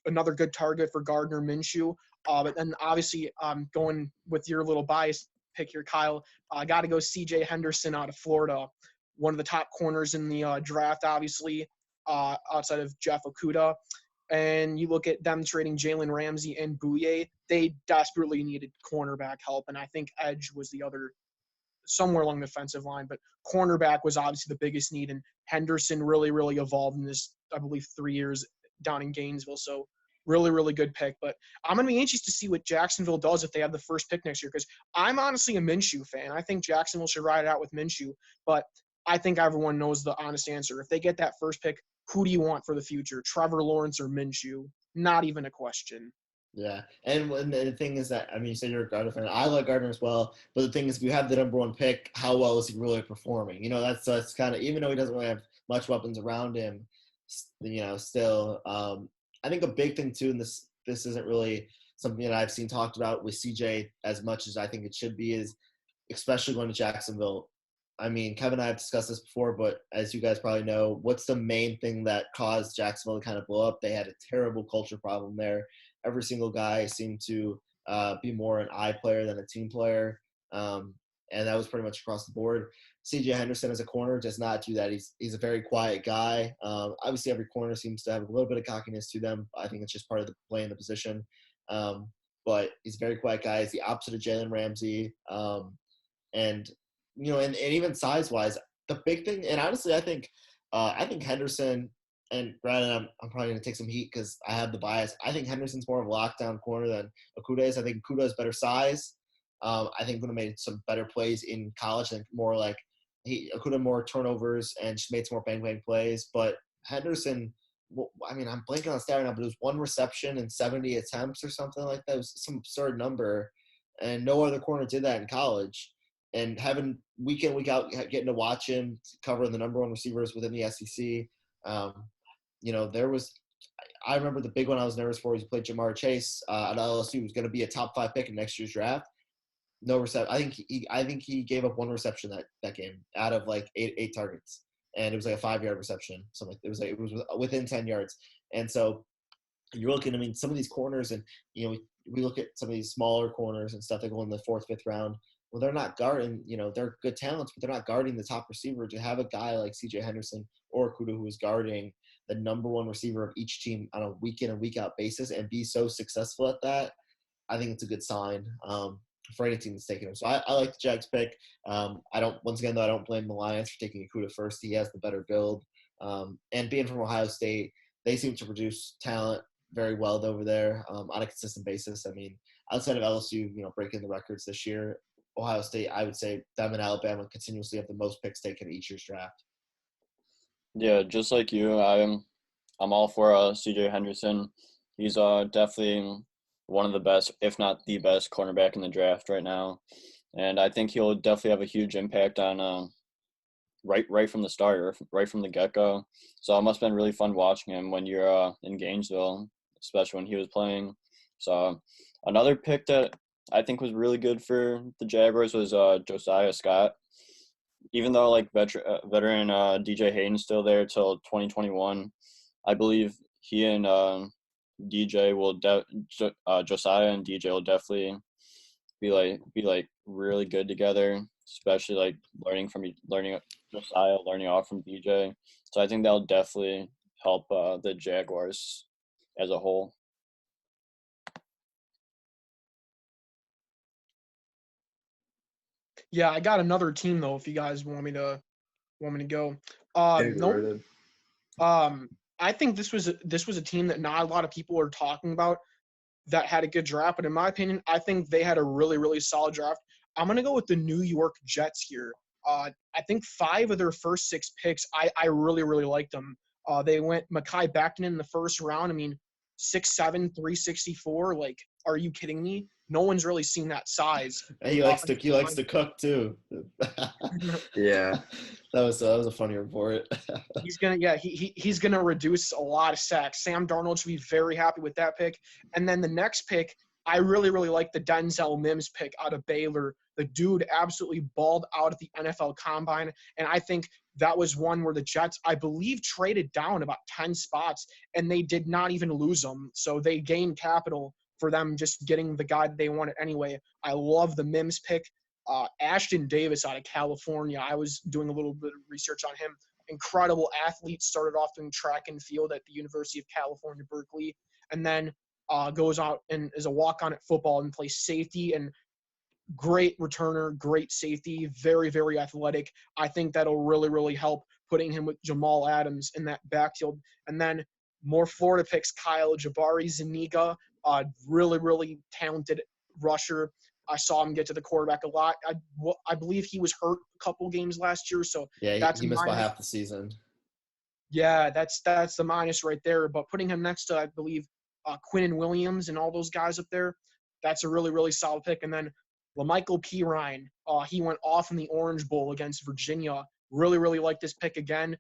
Another good target for Gardner Minshew. But then obviously going with your little bias pick here, Kyle, I got to go C.J. Henderson out of Florida, one of the top corners in the draft, obviously, outside of Jeff Okudah. and you look at them trading Jalen Ramsey and Bouye, they desperately needed cornerback help. And I think edge was the other somewhere along the defensive line, but cornerback was obviously the biggest need. And Henderson really, really evolved in this, I believe, 3 years down in Gainesville. So really, really good pick. But I'm going to be anxious to see what Jacksonville does if they have the first pick next year, because I'm honestly a Minshew fan. I think Jacksonville should ride it out with Minshew, but I think everyone knows the honest answer. If they get that first pick, who do you want for the future, Trevor Lawrence or Minshew? Not even a question. Yeah, and the thing is that, I mean, you said you're a Gardner fan. I like Gardner as well, but the thing is, if you have the number one pick, how well is he really performing? You know, that's kind of, even though he doesn't really have much weapons around him, you know, still, I think a big thing too, and this isn't really something that I've seen talked about with CJ as much as I think it should be, is especially going to Jacksonville. I mean, Kevin and I have discussed this before, but as you guys probably know, what's the main thing that caused Jacksonville to kind of blow up? They had a terrible culture problem there. Every single guy seemed to be more an eye player than a team player, and that was pretty much across the board. C.J. Henderson as a corner does not do that. He's a very quiet guy. Obviously, every corner seems to have a little bit of cockiness to them. I think it's just part of the play in the position. But he's a very quiet guy. He's the opposite of Jalen Ramsey. And you know, and even size-wise, the big thing, and honestly, I think Henderson, and Brandon, I'm probably going to take some heat because I have the bias. I think Henderson's more of a lockdown corner than Okudah is. I think Okudah has better size. I think would have made some better plays in college. I think more like Okudah more turnovers and just made some more bang plays. But Henderson, I mean, I'm blanking on the stat right now, but it was 1 reception and 70 attempts or something like that. It was some absurd number, and no other corner did that in college. And having week in, week out, getting to watch him cover the number one receivers within the SEC, you know, I remember the big one I was nervous for was he played Jamar Chase at LSU. He was going to be a top 5 pick in next year's draft. No reception. I think he gave up 1 reception that game out of like eight targets, and it was like a 5-yard reception. Something it was within 10 yards. And so you're looking. I mean, some of these corners, and you know, we look at some of these smaller corners and stuff that go in the 4th, 5th round. Well, they're not guarding, you know, they're good talents, but they're not guarding the top receiver. To have a guy like C.J. Henderson or Okudah who is guarding the number one receiver of each team on a week in and week out basis and be so successful at that, I think it's a good sign for any team that's taking him. So I like the Jags pick. I don't blame the Lions for taking Okudah first. He has the better build. And being from Ohio State, they seem to produce talent very well over there on a consistent basis. I mean, outside of LSU, you know, breaking the records this year, Ohio State, I would say them and Alabama continuously have the most picks taken each year's draft. Yeah, just like you, I'm all for C.J. Henderson. He's definitely one of the best, if not the best, cornerback in the draft right now, and I think he'll definitely have a huge impact on right from the start, or right from the get-go. So it must have been really fun watching him when you're in Gainesville, especially when he was playing. So another pick that I think was really good for the Jaguars was Josiah Scott. Even though like veteran DJ Hayden's still there till 2021, I believe he and DJ will Josiah and DJ will definitely be like really good together, especially like learning Josiah, learning off from DJ. So I think that'll definitely help the Jaguars as a whole. Yeah, I got another team though. If you guys want me to go, Yeah, go nope. right ahead. I think this was a team that not a lot of people are talking about that had a good draft, but in my opinion, I think they had a really, really solid draft. I'm gonna go with the New York Jets here. I think 5 of their first 6 picks, I really, really liked them. They went Mekhi Becton in the first round. I mean, 6'7", 364. Like, are you kidding me? No one's really seen that size. And he likes to cook too. Yeah. That was a funny report. He's gonna reduce a lot of sacks. Sam Darnold should be very happy with that pick. And then the next pick, I really, really like the Denzel Mims pick out of Baylor. The dude absolutely balled out at the NFL Combine, and I think that was one where the Jets, I believe, traded down about 10 spots, and they did not even lose him. So they gained capital for them just getting the guy that they wanted anyway. I love the Mims pick. Ashton Davis out of California. I was doing a little bit of research on him. incredible athlete, started off in track and field at the University of California, Berkeley, and then goes out and is a walk-on at football and plays safety, and great returner, great safety, very, very athletic. I think that'll really, really help putting him with Jamal Adams in that backfield. And then more Florida picks, Kyle Jabari-Zuniga, really, really talented rusher. I saw him get to the quarterback a lot. I believe he was hurt a couple games last year, so Yeah, that's he missed about minus. half the season. Yeah, that's the minus right there. But putting him next to, I believe, Quinnen Williams and all those guys up there, that's a really, really solid pick. And then LaMichael Pirine, he went off in the Orange Bowl against Virginia. Really, really like this pick again.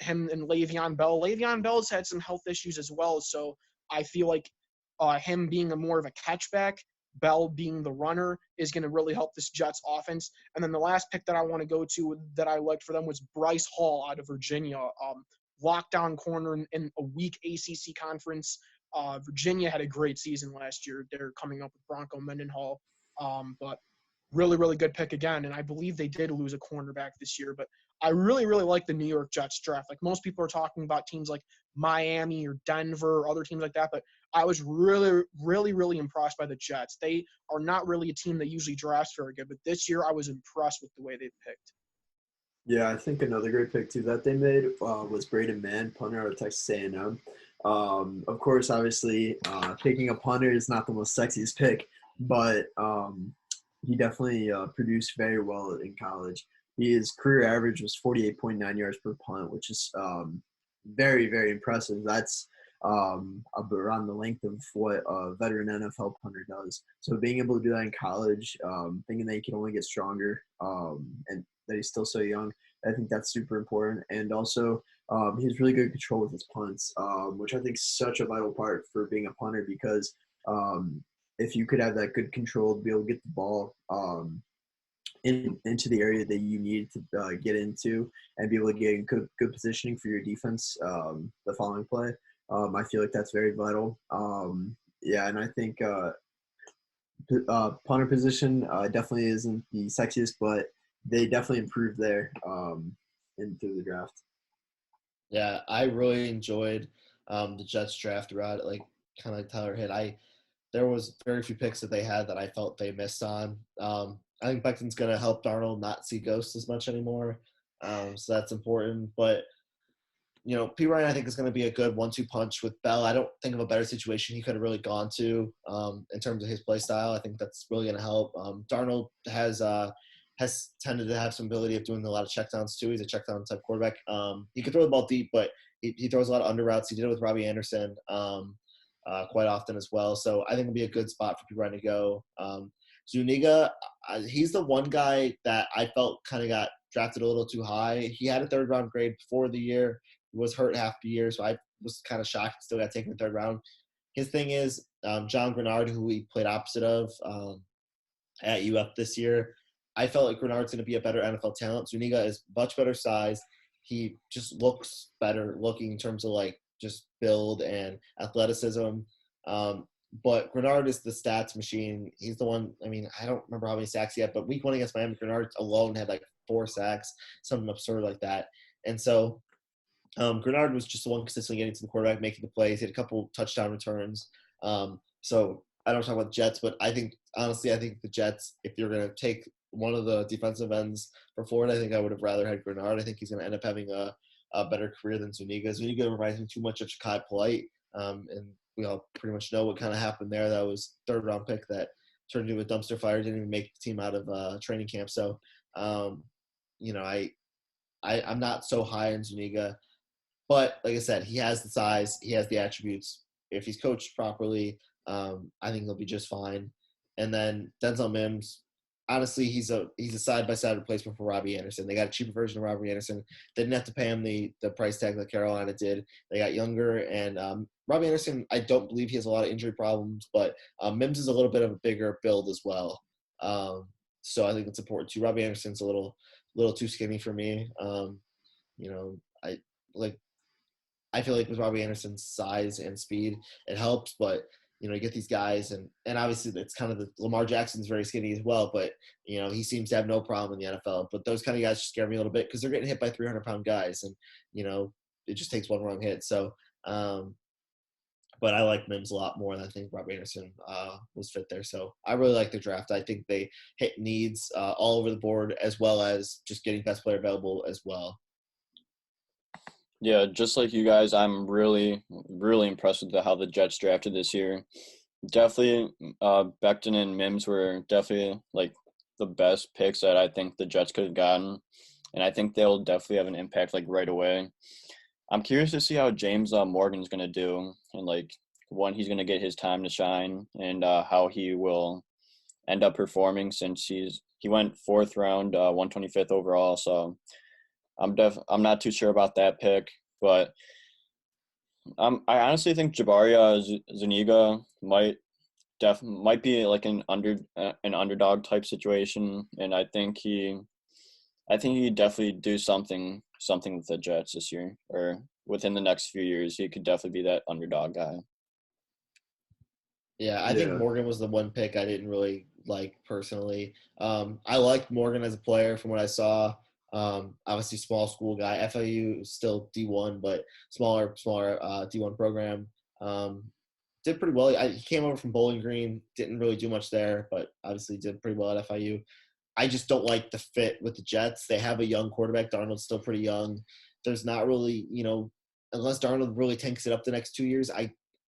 Him and Le'Veon Bell. Le'Veon Bell's had some health issues as well, so I feel like him being a more of a catchback, Bell being the runner, is going to really help this Jets offense. And then the last pick that I want to go to that I liked for them was Bryce Hall out of Virginia. Lockdown corner in a weak ACC conference. Virginia had a great season last year. They're coming up with Bronco Mendenhall. But really, really good pick again. And I believe they did lose a cornerback this year. But I really, really like the New York Jets draft. Like, most people are talking about teams like Miami or Denver or other teams like that. But I was really, really, really impressed by the Jets. They are not really a team that usually drafts very good. But this year I was impressed with the way they picked. Yeah, I think another great pick too that they made was Braden Mann, punter out of Texas A&M. Of course, obviously, picking a punter is not the most sexiest pick, but he definitely produced very well in college. His career average was 48.9 yards per punt, which is very, very impressive. That's around the length of what a veteran NFL punter does. So being able to do that in college, thinking that he can only get stronger, and that he's still so young, I think that's super important. And also, he has really good control with his punts, which I think is such a vital part for being a punter, because if you could have that good control to be able to get the ball into the area that you need to get into and be able to get in good positioning for your defense the following play, I feel like that's very vital. Yeah, and I think punter position definitely isn't the sexiest, but they definitely improved there through the draft. Yeah, I really enjoyed the Jets draft route. Like, kind of like Tyler hit. There was very few picks that they had that I felt they missed on. I think Becton's going to help Darnold not see ghosts as much anymore, so that's important. But P. Ryan, I think, is going to be a good 1-2 punch with Bell. I don't think of a better situation he could have really gone to in terms of his play style. I think that's really going to help. Darnold has tended to have some ability of doing a lot of checkdowns too. He's a checkdown type quarterback. He can throw the ball deep, but he throws a lot of under routes. He did it with Robbie Anderson quite often as well. So I think it'll be a good spot for P. Ryan to go. Zuniga, he's the one guy that I felt kind of got drafted a little too high. He had a third-round grade before the year. He was hurt half the year, so I was kind of shocked he still got taken in the third round. His thing is John Grenard, who he played opposite of at UF this year. I felt like Grenard's going to be a better NFL talent. Zuniga is much better size. He just looks better looking in terms of like just build and athleticism. But Grenard is the stats machine. He's the one. I mean, I don't remember how many sacks he had, but week 1 against Miami, Grenard alone had like 4 sacks, something absurd like that. And so Grenard was just the one consistently getting to the quarterback, making the plays. He had a couple touchdown returns. So I don't talk about the Jets, but I think the Jets, if you're going to take one of the defensive ends for Florida, I think I would have rather had Grenard. I think he's going to end up having a better career than Zuniga. Zuniga reminds me too much of Ja'Kai Polite, and we all pretty much know what kind of happened there. That was third-round pick that turned into a dumpster fire, didn't even make the team out of training camp. So, I'm not so high on Zuniga. But like I said, he has the size, he has the attributes. If he's coached properly, I think he'll be just fine. And then Denzel Mims, honestly, he's a side-by-side replacement for Robbie Anderson. They got a cheaper version of Robbie Anderson. They didn't have to pay him the price tag that Carolina did. They got younger, and Robbie Anderson, I don't believe he has a lot of injury problems, but Mims is a little bit of a bigger build as well. So I think it's important too. Robbie Anderson's a little too skinny for me. I feel like with Robbie Anderson's size and speed, it helps, but you get these guys, and obviously it's kind of Lamar Jackson's very skinny as well, but he seems to have no problem in the NFL. But those kind of guys scare me a little bit because they're getting hit by 300-pound guys, and it just takes one wrong hit. So, but I like Mims a lot more than I think Rob Anderson was fit there. So I really like the draft. I think they hit needs all over the board, as well as just getting best player available as well. Yeah, just like you guys, I'm really, really impressed with how the Jets drafted this year. Definitely, Becton and Mims were definitely like the best picks that I think the Jets could have gotten, and I think they'll definitely have an impact like right away. I'm curious to see how James Morgan's going to do, and like when he's going to get his time to shine, and how he will end up performing since he went 4th round, 125th overall. So I'm not too sure about that pick, but I honestly think Jabaria Zuniga might be like an underdog type situation, and I think he definitely do something with the Jets this year, or within the next few years. He could definitely be that underdog guy. Yeah, I think Morgan was the one pick I didn't really like personally. I liked Morgan as a player from what I saw. Obviously, small school guy. FIU is still D1, but smaller D1 program. Did pretty well. He came over from Bowling Green. Didn't really do much there, but obviously did pretty well at FIU. I just don't like the fit with the Jets. They have a young quarterback. Darnold's still pretty young. There's not really, unless Darnold really tanks it up the next 2 years, I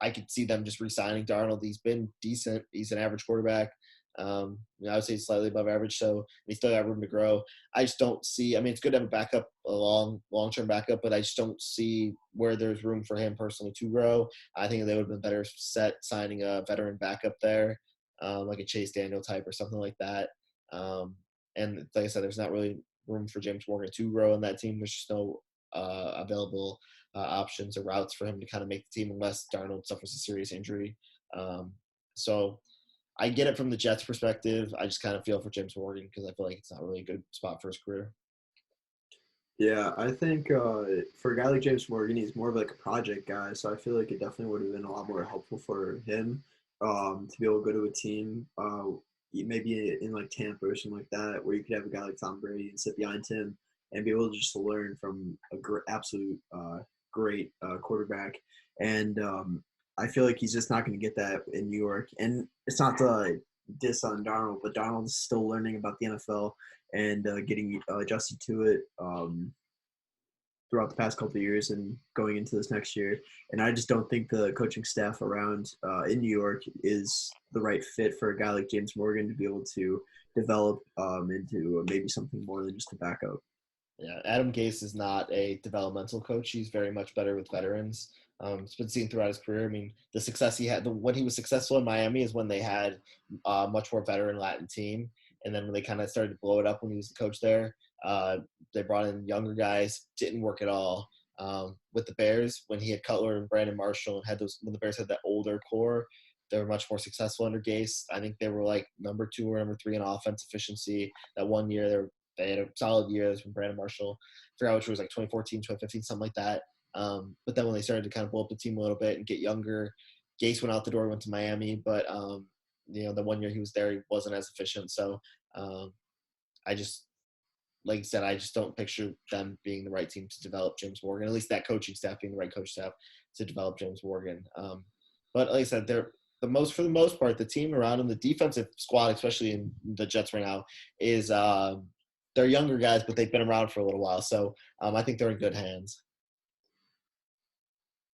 could see them just re-signing Darnold. He's been decent. He's an average quarterback. I would say slightly above average, so he still got room to grow. I just don't see – I mean, it's good to have a backup, a long-term backup, but I just don't see where there's room for him personally to grow. I think they would have been better set signing a veteran backup there, like a Chase Daniel type or something like that. And like I said, there's not really room for James Morgan to grow in that team. There's just no available options or routes for him to kind of make the team unless Darnold suffers a serious injury. So I get it from the Jets' perspective. I just kind of feel for James Morgan because I feel like it's not really a good spot for his career. Yeah, I think for a guy like James Morgan, he's more of like a project guy. So I feel like it definitely would have been a lot more helpful for him to be able to go to a team, maybe in like Tampa or something like that, where you could have a guy like Tom Brady and sit behind him and be able to just learn from absolute great quarterback. And I feel like he's just not going to get that in New York. And it's not to diss on Darnold, but Darnold's still learning about the NFL and getting adjusted to it throughout the past couple of years and going into this next year. And I just don't think the coaching staff around in New York is the right fit for a guy like James Morgan to be able to develop into maybe something more than just a backup. Yeah, Adam Gase is not a developmental coach. He's very much better with veterans. It's been seen throughout his career. I mean, the success he had, when he was successful in Miami is when they had a much more veteran Latin team. And then when they kind of started to blow it up when he was the coach there, they brought in younger guys. Didn't work at all. With the Bears, when he had Cutler and Brandon Marshall and when the Bears had that older core, they were much more successful under Gase. I think they were like number 2 or number 3 in offense efficiency. That one year they had a solid year from Brandon Marshall. I forgot which was like 2014, 2015, something like that. But then when they started to kind of blow up the team a little bit and get younger, Gase went out the door, went to Miami. But, the one year he was there, he wasn't as efficient. So I just, like I said, I just don't picture them being the right team to develop James Morgan, at least that coaching staff being the right coach staff to develop James Morgan. But like I said, for the most part, the team around him, the defensive squad, especially in the Jets right now, is they're younger guys, but they've been around for a little while. So I think they're in good hands.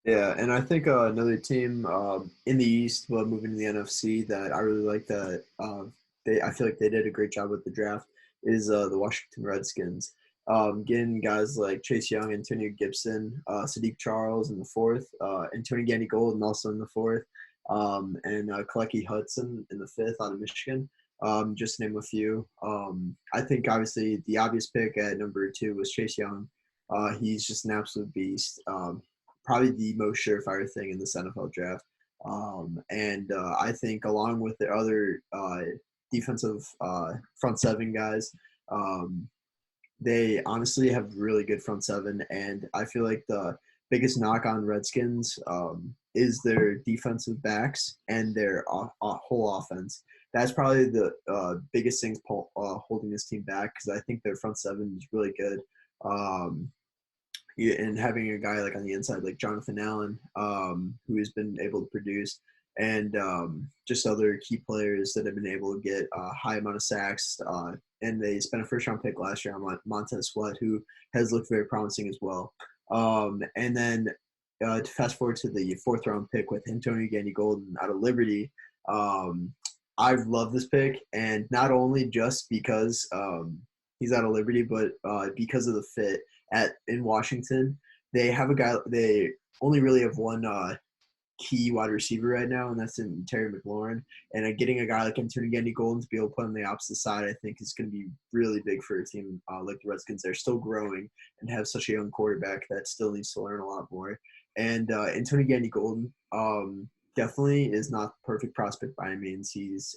Yeah, and I think another team in the East, but moving to the NFC, that I really like that I feel like they did a great job with the draft is the Washington Redskins. Getting guys like Chase Young, Antonio Gibson, Sadiq Charles in the 4th, and Tony Gandy-Golden also in the 4th, and Kalechi Hudson in the 5th out of Michigan. Just to name a few. I think obviously the obvious pick at number 2 was Chase Young. He's just an absolute beast. Probably the most surefire thing in this NFL draft. And I think along with the other defensive front 7 guys, they honestly have really good front 7. And I feel like the biggest knock on Redskins is their defensive backs and their whole offense. That's probably the biggest thing holding this team back, because I think their front seven is really good. And having a guy like on the inside like Jonathan Allen, who has been able to produce, and just other key players that have been able to get a high amount of sacks. And they spent a first-round pick last year on Montez Sweat, who has looked very promising as well. And then to fast forward to the fourth-round pick with Antonio Gandy-Golden out of Liberty, I've loved this pick, and not only just because he's out of Liberty, but because of the fit in Washington. They have a guy. They only really have one key wide receiver right now, and that's in Terry McLaurin. And getting a guy like Antonio Gandy-Golden to be able to play on the opposite side, I think, is going to be really big for a team like the Redskins. They're still growing and have such a young quarterback that still needs to learn a lot more. And Antonio Gandy-Golden definitely is not the perfect prospect by any means. He's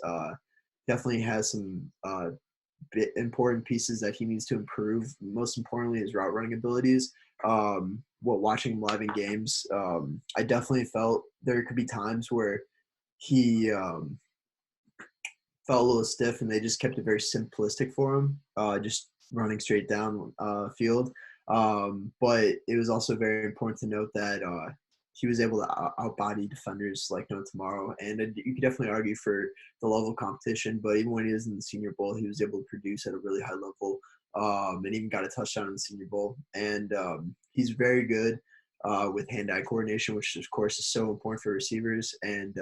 definitely has some important pieces that he needs to improve. Most importantly, his route running abilities. Watching him live in games, I definitely felt there could be times where he felt a little stiff, and they just kept it very simplistic for him, just running straight down field. But it was also very important to note that he was able to outbody defenders like no tomorrow. And you could definitely argue for the level of competition, but even when he was in the Senior Bowl, he was able to produce at a really high level, and even got a touchdown in the Senior Bowl. And he's very good with hand-eye coordination, which, of course, is so important for receivers. And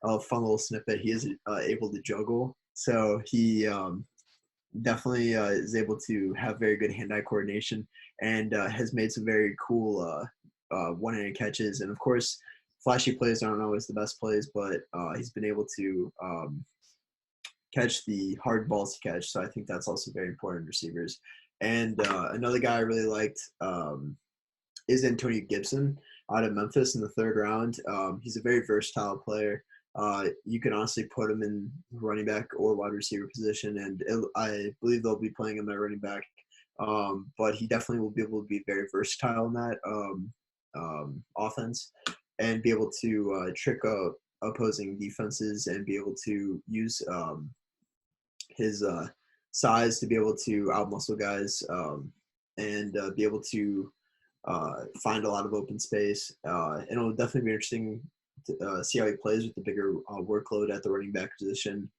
a fun little snippet, he is able to juggle. So he definitely is able to have very good hand-eye coordination, and has made some very cool one-handed catches. And, of course, flashy plays aren't always the best plays, but he's been able to catch the hard balls to catch. So I think that's also very important in receivers. And another guy I really liked is Antonio Gibson out of Memphis in the third round. He's a very versatile player. You can honestly put him in running back or wide receiver position, and I believe they'll be playing him at running back. But he definitely will be able to be very versatile in that offense, and be able to trick up opposing defenses, and be able to use his size to be able to outmuscle guys, and be able to find a lot of open space. And it'll definitely be interesting to see how he plays with the bigger workload at the running back position,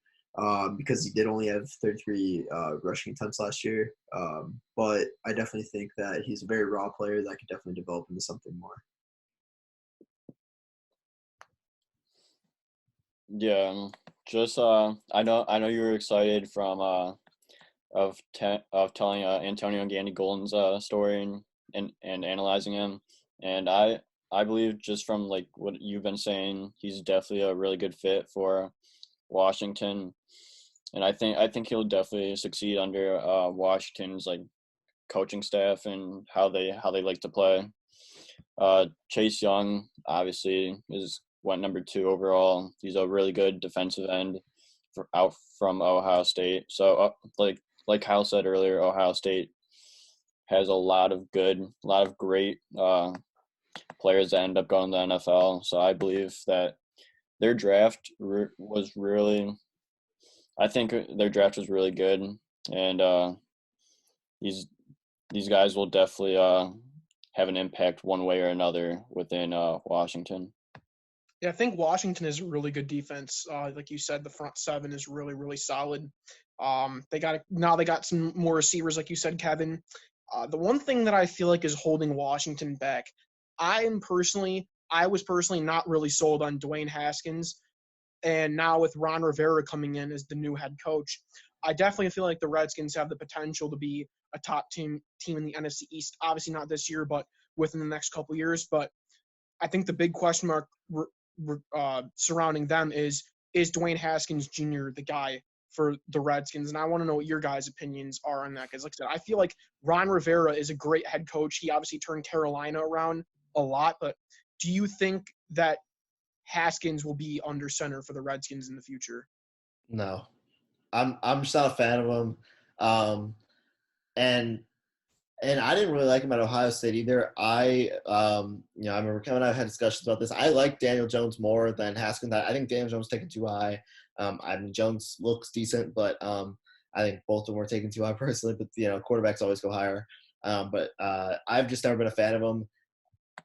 because he did only have 33 rushing attempts last year. But I definitely think that he's a very raw player that could definitely develop into something more. Yeah, just I know you were excited from of telling Antonio Gandy-Golden's story and analyzing him, and I believe, just from like what you've been saying, he's definitely a really good fit for Washington, and I think he'll definitely succeed under Washington's like coaching staff and how they like to play. Chase Young obviously went number 2 overall. He's a really good defensive end out from Ohio State. So like Kyle said earlier, Ohio State has a lot of great players that end up going to the NFL. So I believe that their draft was really good, and these guys will definitely have an impact one way or another within Washington. Yeah, I think Washington is a really good defense. Like you said, the front seven is really, really solid. They got some more receivers, like you said, Kevin. The one thing that I feel like is holding Washington back, I was personally not really sold on Dwayne Haskins. And now with Ron Rivera coming in as the new head coach, I definitely feel like the Redskins have the potential to be a top team in the NFC East. Obviously not this year, but within the next couple of years. But I think the big question mark surrounding them is Dwayne Haskins Jr. the guy for the Redskins? And I want to know what your guys' opinions are on that. Because like I said, I feel like Ron Rivera is a great head coach. He obviously turned Carolina around a lot. But do you think that Haskins will be under center for the Redskins in the future? No, I'm just not a fan of him. And And I didn't really like him at Ohio State either. I remember Kevin and I had discussions about this. I like Daniel Jones more than Haskins. I think Daniel Jones taken too high. I mean, Jones looks decent, but I think both of them were taken too high personally. But quarterbacks always go higher. But I've just never been a fan of him.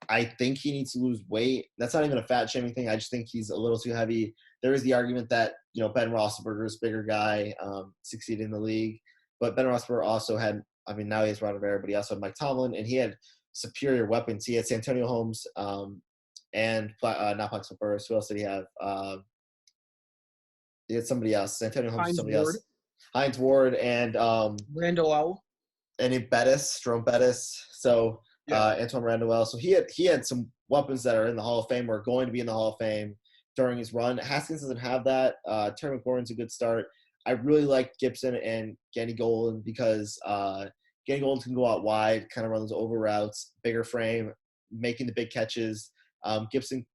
I think he needs to lose weight. That's not even a fat shaming thing. I just think he's a little too heavy. There is the argument that Ben Roethlisberger's bigger guy, succeeded in the league, but Ben Roethlisberger also had. I mean, now he has Ron Rivera, but he also had Mike Tomlin, and he had superior weapons. He had Santonio Holmes, and not Plaxico Burress. Who else did he have? He had somebody else. Santonio Holmes, Hines somebody Ward. else. Hines Ward and Randall L. and Bettis, Jerome Bettis. So Antoine Randall. So he had some weapons that are in the Hall of Fame or going to be in the Hall of Fame during his run. Haskins doesn't have that. Terry McLaurin's a good start. I really like Gibson and Gandy Golden because Gandy Golden can go out wide, kind of run those over routes, bigger frame, making the big catches. Gibson,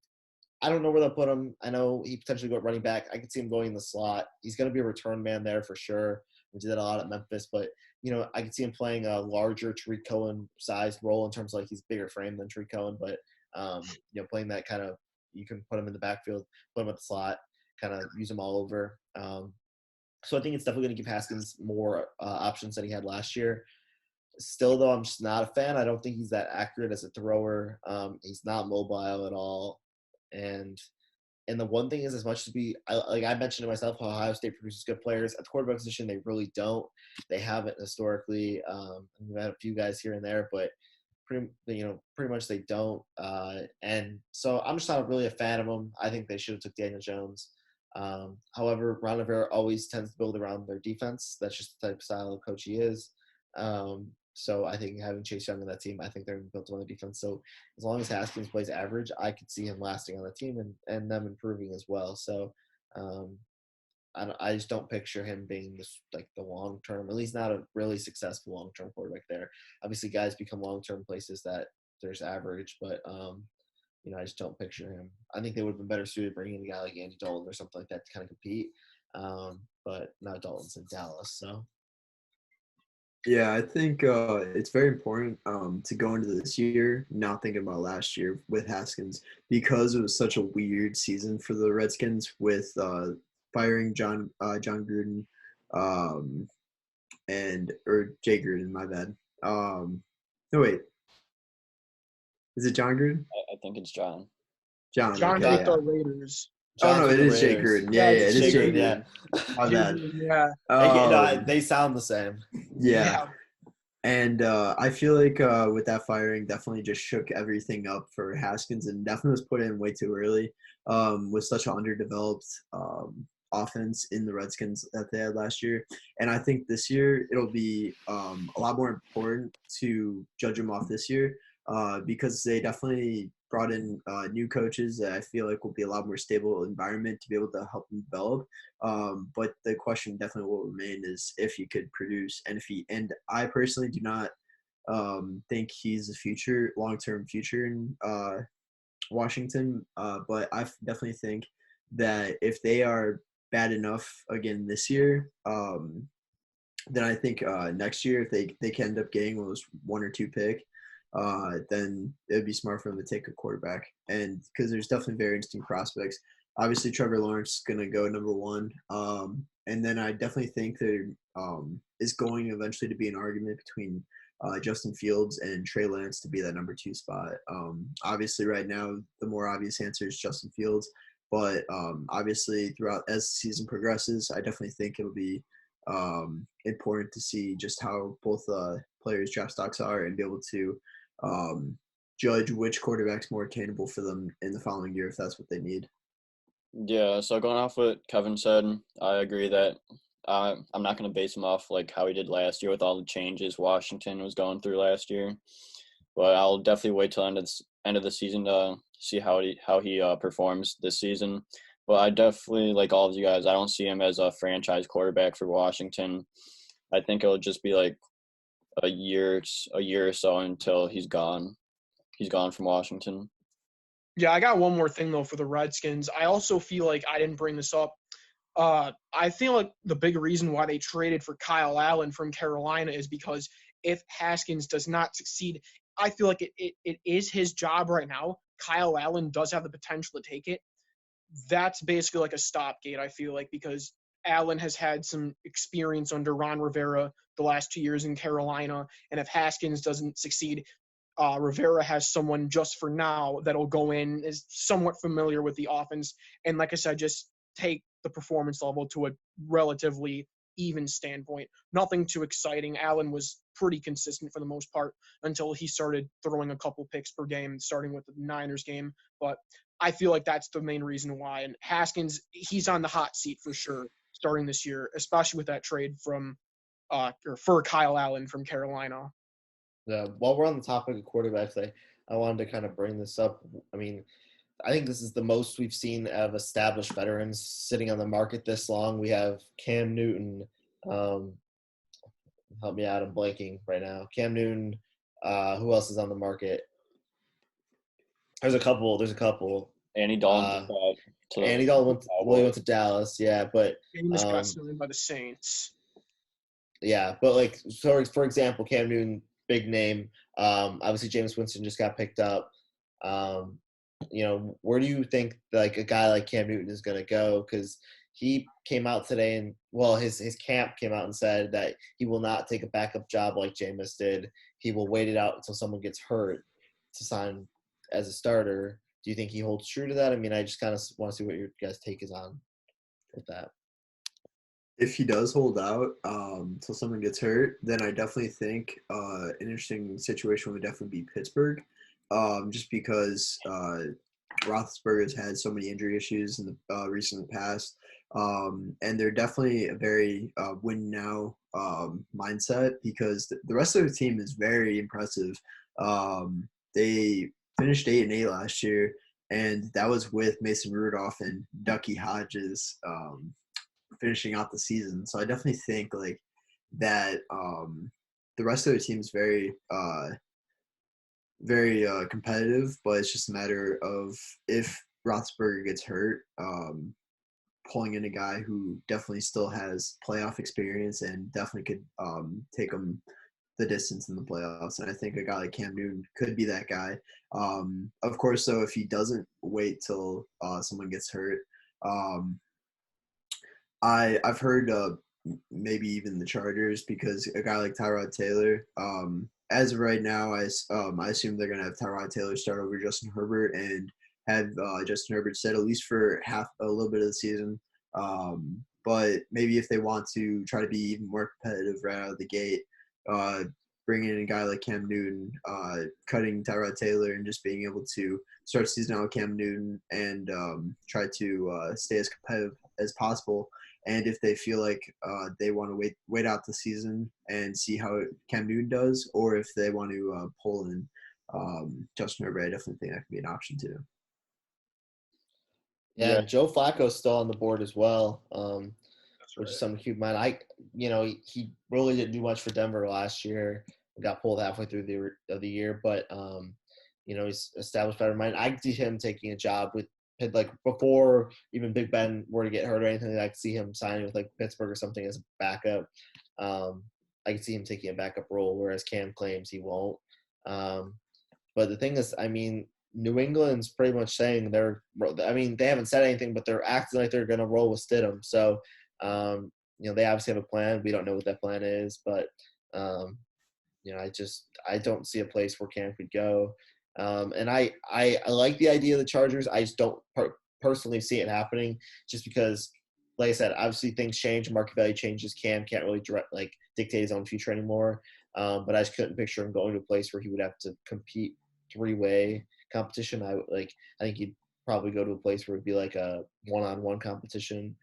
I don't know where they'll put him. I know he potentially go running back. I could see him going in the slot. He's going to be a return man there for sure. We did that a lot at Memphis, but I could see him playing a larger Tariq Cohen sized role in terms of like he's bigger frame than Tariq Cohen, but playing that kind of, you can put him in the backfield, put him at the slot, kind of use him all over. So I think it's definitely going to give Haskins more options than he had last year. Still, though, I'm just not a fan. I don't think he's that accurate as a thrower. He's not mobile at all. And the one thing is, as much as I mentioned to myself, how Ohio State produces good players, at the quarterback position, they really don't. They haven't historically. We've had a few guys here and there, but pretty much they don't. And so I'm just not really a fan of them. I think they should have took Daniel Jones. However, Ron Rivera always tends to build around their defense. That's just the type of style of coach he is. So I think having Chase Young on that team, I think they're built on the defense. So as long as Haskins plays average, I could see him lasting on the team and them improving as well. So I just don't picture him being the long term, at least not a really successful long term quarterback there. Obviously, guys become long term places that there's average, but I just don't picture him. I think they would have been better suited bringing in a guy like Andy Dalton or something like that to kind of compete. But now Dalton's in Dallas, so. Yeah, I think it's very important to go into this year not thinking about last year with Haskins because it was such a weird season for the Redskins with firing John Gruden or Jay Gruden, my bad. No, wait. Is it John Gruden? I think it's John. John okay, with the Raiders. John it is Jay Gruden. Yeah, it is Jay Gruden. My bad. Yeah. They sound the same. Yeah. And I feel like with that firing, definitely just shook everything up for Haskins and definitely was put in way too early with such an underdeveloped offense in the Redskins that they had last year. And I think this year it'll be a lot more important to judge them off this year because they definitely brought in new coaches that I feel like will be a lot more stable environment to be able to help them develop. But the question definitely will remain is if he could produce and I personally do not think he's a long-term future in Washington. But I definitely think that if they are bad enough again this year, then I think next year if they can end up getting those 1 or 2 pick, then it would be smart for them to take a quarterback. And because there's definitely very interesting prospects. Obviously, Trevor Lawrence is going to go number 1. And then I definitely think there is going eventually to be an argument between Justin Fields and Trey Lance to be that number 2 spot. Obviously, right now, the more obvious answer is Justin Fields. But obviously, throughout as the season progresses, I definitely think it'll be important to see just how both players' draft stocks are and be able to judge which quarterback's more attainable for them in the following year if that's what they need. Yeah, so going off what Kevin said, I agree that I'm not going to base him off like how he did last year with all the changes Washington was going through last year. But I'll definitely wait till end of the season to see how he performs this season. But I definitely, like all of you guys, I don't see him as a franchise quarterback for Washington. I think it'll just be like a year or so until he's gone. He's gone from Washington. Yeah, I got one more thing, though, for the Redskins. I also feel like I didn't bring this up. I feel like the big reason why they traded for Kyle Allen from Carolina is because if Haskins does not succeed. I feel like it is his job right now. Kyle Allen does have the potential to take it. That's basically like a stopgate, I feel like, because Allen has had some experience under Ron Rivera the last 2 years in Carolina. And if Haskins doesn't succeed, Rivera has someone just for now that'll go in, is somewhat familiar with the offense. And like I said, just take the performance level to a relatively even standpoint. Nothing too exciting. Allen was pretty consistent for the most part until he started throwing a couple picks per game, starting with the Niners game. But I feel like that's the main reason why. And Haskins, he's on the hot seat for sure starting this year, especially with that trade from or for Kyle Allen from Carolina. While we're on the topic of quarterbacks, I wanted to kind of bring this up. I mean, I think this is the most we've seen of established veterans sitting on the market this long. We have Cam Newton. Help me out, I'm blanking right now. Cam Newton. Who else is on the market? There's a couple. Andy Dalton. Andy Dalton went to Dallas, yeah, but Jameis got signed by the Saints. Yeah, but like, so for example, Cam Newton, big name. Obviously, Jameis Winston just got picked up. Where do you think like a guy like Cam Newton is going to go? Because he came out today and his camp came out and said that he will not take a backup job like Jameis did. He will wait it out until someone gets hurt to sign as a starter. Do you think he holds true to that? I mean, I just kind of want to see what your guys' take is on with that. If he does hold out till someone gets hurt, then I definitely think an interesting situation would definitely be Pittsburgh, just because Roethlisberger's had so many injury issues in the recent past, and they're definitely a very win now mindset because the rest of the team is very impressive. They finished 8-8 last year, and that was with Mason Rudolph and Ducky Hodges finishing out the season. So I definitely think like that the rest of the team is very competitive, but it's just a matter of if Roethlisberger gets hurt, pulling in a guy who definitely still has playoff experience and definitely could take them the distance in the playoffs. And I think a guy like Cam Newton could be that guy. Of course, though, if he doesn't wait till someone gets hurt, I've heard maybe even the Chargers, because a guy like Tyrod Taylor, as of right now, I assume they're gonna have Tyrod Taylor start over Justin Herbert and have Justin Herbert sit at least for a little bit of the season. But maybe if they want to try to be even more competitive right out of the gate, bringing in a guy like Cam Newton, cutting Tyrod Taylor, and just being able to start the season out with Cam Newton and try to stay as competitive as possible. And if they feel like they want to wait out the season and see how Cam Newton does, or if they want to pull in Justin Herbert, I definitely think that could be an option too. Yeah, Joe Flacco's still on the board as well, which is something to keep in mind. He really didn't do much for Denver last year. Got pulled halfway through the year, but he's established better mind. I could see him taking a job with, like, before even Big Ben were to get hurt or anything. I could see him signing with like Pittsburgh or something as a backup. I could see him taking a backup role, whereas Cam claims he won't. But the thing is, I mean, New England's pretty much saying they haven't said anything, but they're acting like they're going to roll with Stidham. So, they obviously have a plan. We don't know what that plan is, but, I don't see a place where Cam could go. And I like the idea of the Chargers. I just don't personally see it happening, just because, like I said, obviously things change, market value changes. Cam can't really dictate his own future anymore. But I just couldn't picture him going to a place where he would have to compete three-way competition. I think he'd probably go to a place where it'd be like a one-on-one competition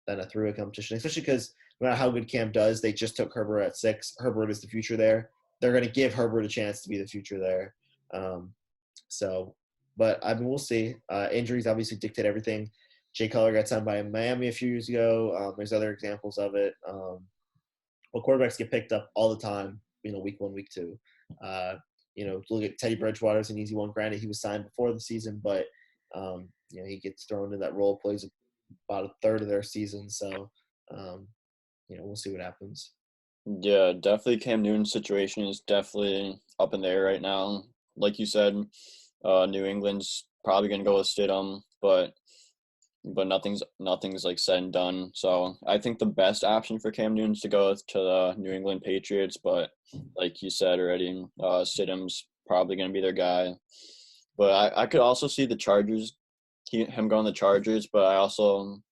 than a three-way competition, especially because no matter how good Cam does, they just took Herbert at 6. Herbert is the future there. They're going to give Herbert a chance to be the future there. But I mean, we'll see. Injuries obviously dictate everything. Jay Cutler got signed by Miami a few years ago. There's other examples of it. Well, quarterbacks get picked up all the time, week 1, week 2. Look at Teddy Bridgewater's an easy one. Granted, he was signed before the season, but, he gets thrown into that role, plays about a third of their season. So, we'll see what happens. Yeah, definitely Cam Newton's situation is definitely up in the air right now. Like you said, New England's probably gonna go with Stidham, but nothing's like said and done. So I think the best option for Cam Newton's to go to the New England Patriots, but like you said already, Stidham's probably gonna be their guy. But I could also see the Chargers, him going to the Chargers, but I also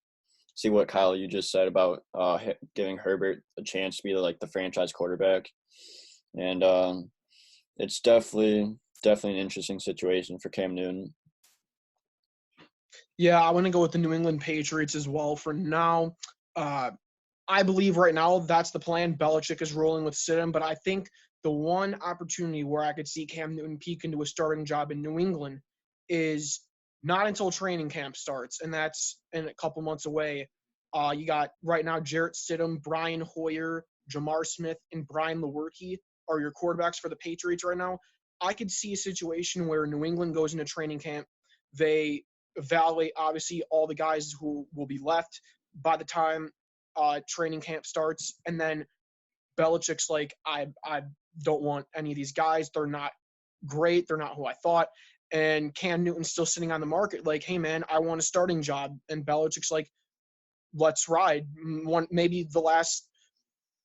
see what Kyle you just said about giving Herbert a chance to be like the franchise quarterback, and it's definitely an interesting situation for Cam Newton. Yeah, I want to go with the New England Patriots as well for now. I believe right now that's the plan. Belichick is rolling with Stidham, but I think the one opportunity where I could see Cam Newton peak into a starting job in New England is not until training camp starts, and that's in a couple months away. You got right now Jarrett Stidham, Brian Hoyer, Jamar Smith, and Brian Lewerke are your quarterbacks for the Patriots right now. I could see a situation where New England goes into training camp. They evaluate, obviously, all the guys who will be left by the time training camp starts, and then Belichick's like, I don't want any of these guys. They're not great. They're not who I thought. And Cam Newton's still sitting on the market, like, hey man, I want a starting job. And Belichick's like, let's ride. Maybe the last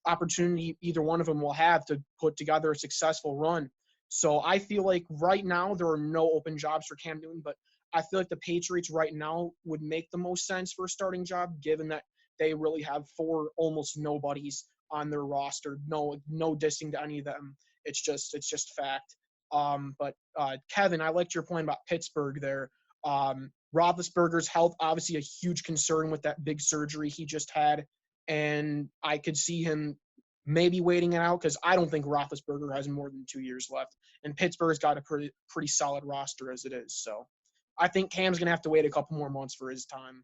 opportunity either one of them will have to put together a successful run. So I feel like right now there are no open jobs for Cam Newton, but I feel like the Patriots right now would make the most sense for a starting job, given that they really have four almost nobodies on their roster. No dissing to any of them. It's just fact. But Kevin, I liked your point about Pittsburgh there. Roethlisberger's health, obviously a huge concern with that big surgery he just had, and I could see him maybe waiting it out because I don't think Roethlisberger has more than 2 years left, and Pittsburgh's got a pretty solid roster as it is. So I think Cam's gonna have to wait a couple more months for his time.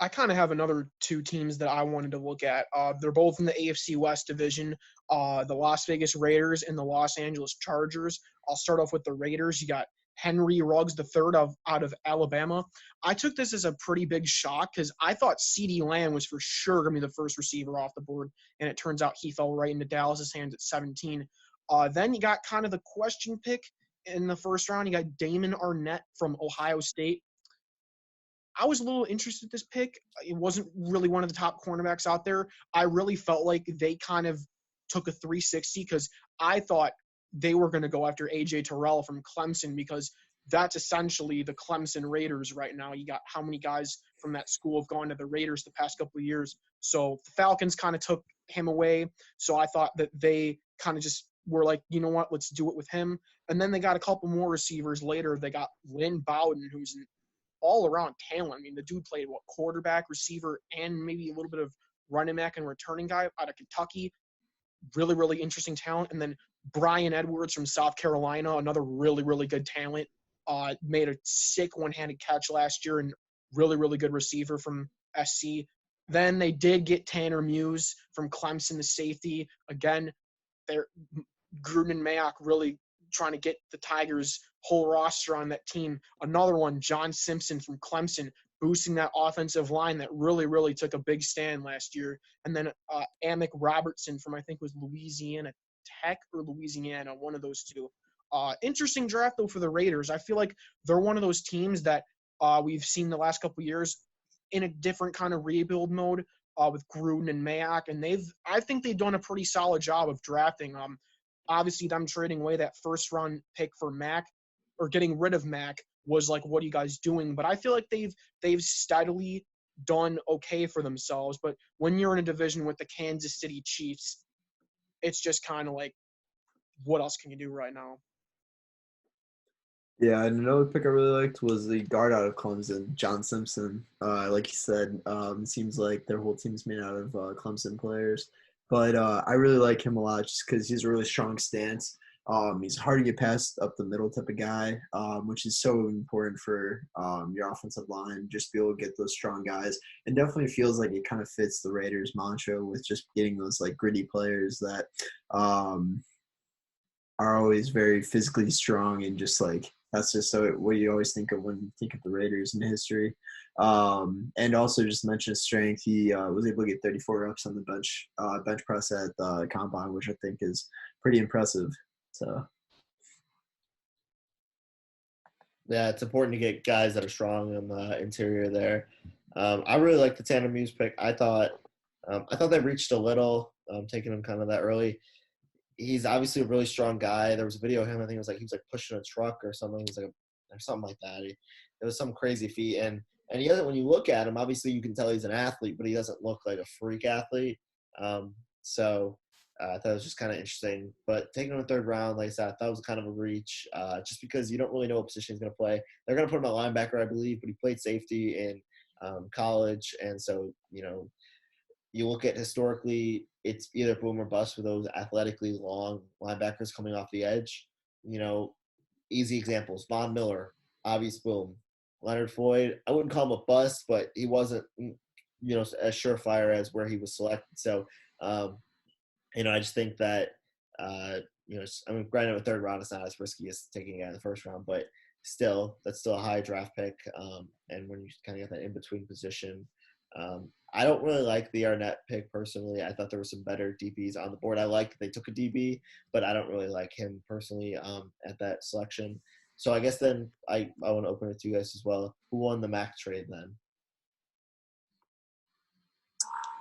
I kind of have another two teams that I wanted to look at. They're both in the AFC West division, the Las Vegas Raiders and the Los Angeles Chargers. I'll start off with the Raiders. You got Henry Ruggs III out of Alabama. I took this as a pretty big shock because I thought CeeDee Lamb was for sure going to be the first receiver off the board, and it turns out he fell right into Dallas's hands at 17. Then you got kind of the question pick in the first round. You got Damon Arnett from Ohio State. I was a little interested in this pick. It wasn't really one of the top cornerbacks out there. I really felt like they kind of took a 360 because I thought they were going to go after A.J. Terrell from Clemson because that's essentially the Clemson Raiders right now. You got how many guys from that school have gone to the Raiders the past couple of years. So the Falcons kind of took him away. So I thought that they kind of just were like, you know what, let's do it with him. And then they got a couple more receivers later. They got Lynn Bowden, who's an all-around talent. I mean, the dude played, quarterback, receiver, and maybe a little bit of running back and returning guy out of Kentucky. Really, really interesting talent. And then Brian Edwards from South Carolina, another really, really good talent. Made a sick one-handed catch last year and really, really good receiver from SC. Then they did get Tanner Muse from Clemson, the safety. Again, Gruden and Mayock really trying to get the Tigers' whole roster on that team. Another one, John Simpson from Clemson, boosting that offensive line that really, really took a big stand last year. And then Amick Robertson from, I think, was Louisiana Tech or Louisiana, one of those two. Interesting draft, though, for the Raiders. I feel like they're one of those teams that we've seen the last couple of years in a different kind of rebuild mode with Gruden and Mayock. And I think they've done a pretty solid job of drafting. Obviously, them trading away that first-round pick for Mack or getting rid of Mack was like, what are you guys doing? But I feel like they've steadily done okay for themselves. But when you're in a division with the Kansas City Chiefs, it's just kind of like, what else can you do right now? Yeah, and another pick I really liked was the guard out of Clemson, John Simpson. Like you said, it seems like their whole team's made out of Clemson players. But I really like him a lot just because he's a really strong stance. He's hard to get past up the middle type of guy, which is so important for your offensive line, just be able to get those strong guys. And definitely feels like it kind of fits the Raiders' mantra with just getting those like gritty players that are always very physically strong and just like That's just what you always think of when you think of the Raiders in history. And also just mention his strength. He was able to get 34 reps on the bench press at the combine, which I think is pretty impressive. So. Yeah, it's important to get guys that are strong in the interior there. I really like the Tanner Muse pick. I thought they reached a little, taking him kind of that early. He's obviously a really strong guy. There was a video of him. I think it was he was pushing a truck or something. He was or something like that. It was some crazy feat. And he doesn't. When you look at him, obviously you can tell he's an athlete, but he doesn't look like a freak athlete. So I thought it was just kind of interesting. But taking him in the third round, like I said, I thought it was kind of a reach, just because you don't really know what position he's going to play. They're going to put him at linebacker, I believe, but he played safety in college, and so you look at historically, it's either boom or bust for those athletically long linebackers coming off the edge. Easy examples: Von Miller, obvious boom. Leonard Floyd, I wouldn't call him a bust, but he wasn't, as surefire as where he was selected. So, I just think that, granted, a third round is not as risky as taking a guy in the first round, but still, that's still a high draft pick. And when you kind of get that in between position, I don't really like the Arnett pick personally. I thought there were some better DBs on the board. I like that they took a DB, but I don't really like him personally at that selection. So I guess then I want to open it to you guys as well. Who won the Mac trade then?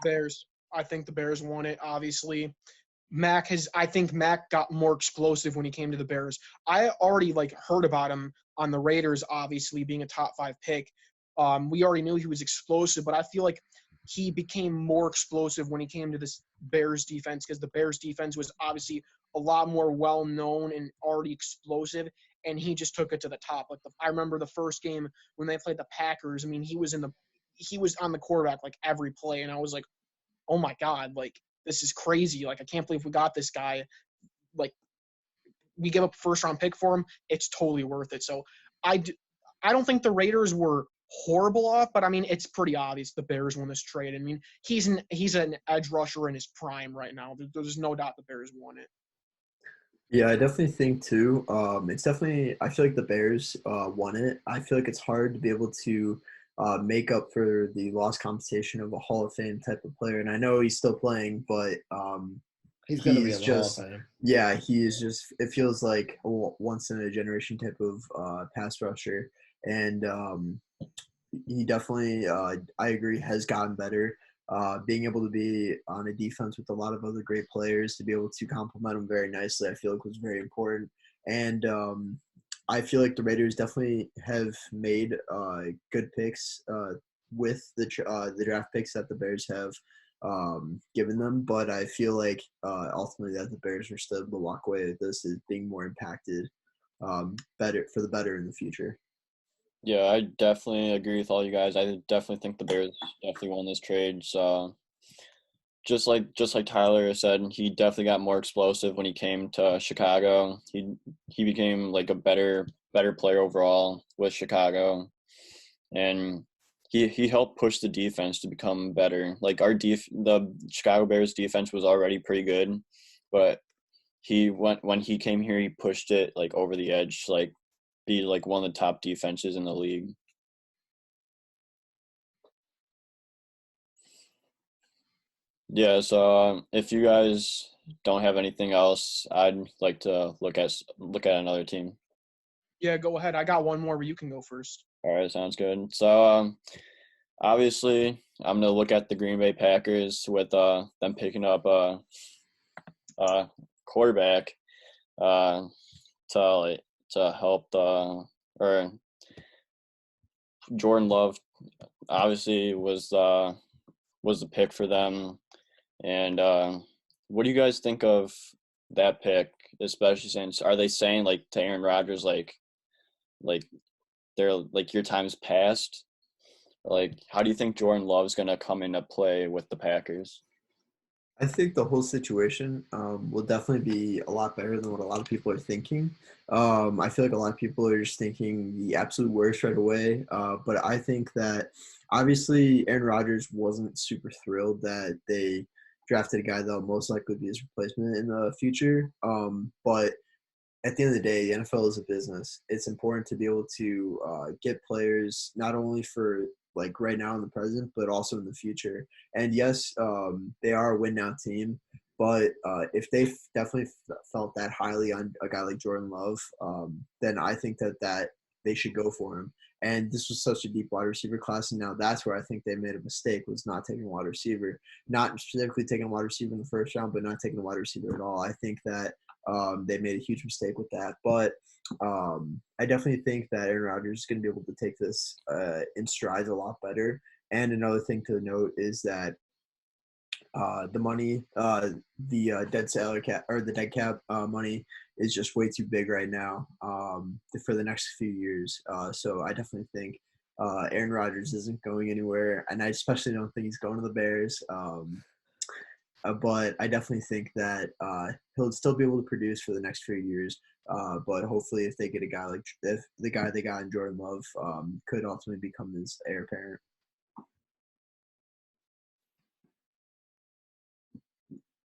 Bears. I think the Bears won it, obviously. I think Mac got more explosive when he came to the Bears. I already heard about him on the Raiders, obviously being a top 5 pick. We already knew he was explosive, but I feel like he became more explosive when he came to this Bears defense, because the Bears defense was obviously a lot more well-known and already explosive, and he just took it to the top. I remember the first game when they played the Packers. I mean, he was on the quarterback every play, and I was like, oh my God, this is crazy. I can't believe we got this guy. We give up a first-round pick for him. It's totally worth it. So I don't think the Raiders were horrible off, but I mean, it's pretty obvious the Bears won this trade. I mean, he's an edge rusher in his prime right now. There's no doubt the Bears won it. Yeah, I definitely think too. It's definitely. I feel like the Bears won it. I feel like it's hard to be able to make up for the lost compensation of a Hall of Fame type of player. And I know he's still playing, but he's going to be in the Hall of Fame. Yeah, he is just. It feels like a once in a generation type of pass rusher, and he definitely. I agree, has gotten better. Being able to be on a defense with a lot of other great players, to be able to complement them very nicely, I feel like was very important. And I feel like the Raiders definitely have made good picks with the draft picks that the Bears have given them. But I feel like ultimately that the Bears are still able to walk away with this as being more impacted better in the future. Yeah, I definitely agree with all you guys. I definitely think the Bears definitely won this trade. So just like Tyler said, he definitely got more explosive when he came to Chicago. He became a better player overall with Chicago, and he helped push the defense to become better. The Chicago Bears defense was already pretty good, but when he came here, he pushed it over the edge, be one of the top defenses in the league. Yeah, so if you guys don't have anything else, I'd like to look at another team. Yeah, go ahead. I got one more, but you can go first. All right, sounds good. So obviously, I'm gonna look at the Green Bay Packers with them picking up a quarterback to help or Jordan Love obviously was the pick for them. And what do you guys think of that pick, especially since are they saying to Aaron Rodgers they're your time's passed? How do you think Jordan Love's gonna come into play with the Packers? I think the whole situation will definitely be a lot better than what a lot of people are thinking. I feel like a lot of people are just thinking the absolute worst right away. But I think that obviously Aaron Rodgers wasn't super thrilled that they drafted a guy that will most likely be his replacement in the future. But at the end of the day, the NFL is a business. It's important to be able to get players not only for like right now in the present, but also in the future. And yes, they are a win now team, but if they definitely felt that highly on a guy like Jordan Love, then I think that they should go for him. And this was such a deep wide receiver class, and now that's where I think they made a mistake, was not taking a wide receiver, not specifically taking a wide receiver in the first round, but not taking a wide receiver at all. I think that they made a huge mistake with that. But I definitely think that Aaron Rodgers is going to be able to take this in strides a lot better. And another thing to note is that the money, the dead salary cap or the dead cap money is just way too big right now for the next few years. So I definitely think Aaron Rodgers isn't going anywhere, and I especially don't think he's going to the Bears. But I definitely think that he'll still be able to produce for the next few years. But hopefully, if they get a guy like if the guy they got in Jordan Love could ultimately become his heir apparent.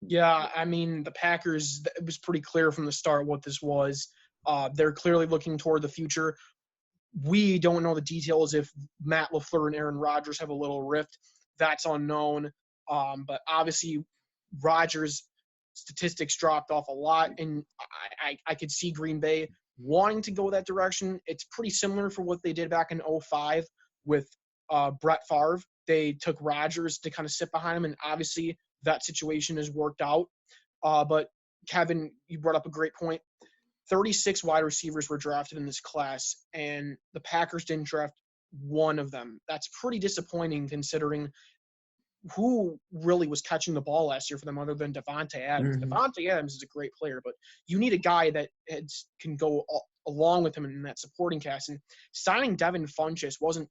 Yeah, I mean, the Packers, it was pretty clear from the start what this was. They're clearly looking toward the future. We don't know the details if Matt LaFleur and Aaron Rodgers have a little rift. That's unknown. But obviously, Rodgers' statistics dropped off a lot, and I could see Green Bay wanting to go that direction. It's pretty similar for what they did back in 2005 with Brett Favre. They took Rodgers to kind of sit behind him, and obviously that situation has worked out. But Kevin, you brought up a great point. 36 wide receivers were drafted in this class, and the Packers didn't draft one of them. That's pretty disappointing considering who really was catching the ball last year for them other than Davante Adams. Mhm. Davante Adams is a great player, but you need a guy that can go along with him in that supporting cast. And signing Devin Funchess wasn't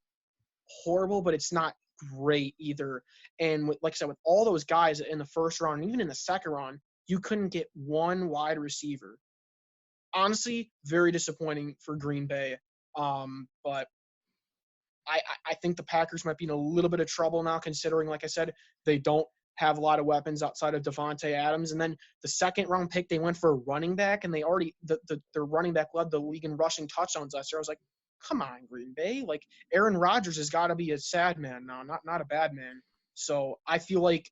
horrible, but it's not great either. And like I said, with all those guys in the first round, and even in the second round, you couldn't get one wide receiver. Honestly, very disappointing for Green Bay. But I think the Packers might be in a little bit of trouble now, considering, like I said, they don't have a lot of weapons outside of Davante Adams. And then the second round pick, they went for a running back, and they already their running back led the league in rushing touchdowns last year. I was like, come on, Green Bay. Like, Aaron Rodgers has got to be a sad man now, not a bad man. So I feel like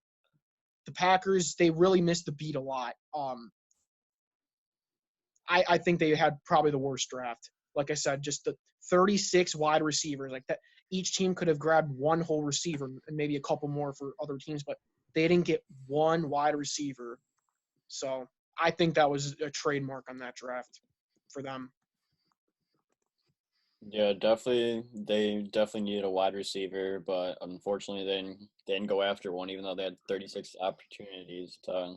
the Packers, they really missed the beat a lot. I think they had probably the worst draft. Like I said, just the 36 wide receivers like that. Each team could have grabbed one whole receiver and maybe a couple more for other teams, but they didn't get one wide receiver. So I think that was a trademark on that draft for them. Yeah, definitely. They definitely needed a wide receiver, but unfortunately, they didn't go after one, even though they had 36 opportunities to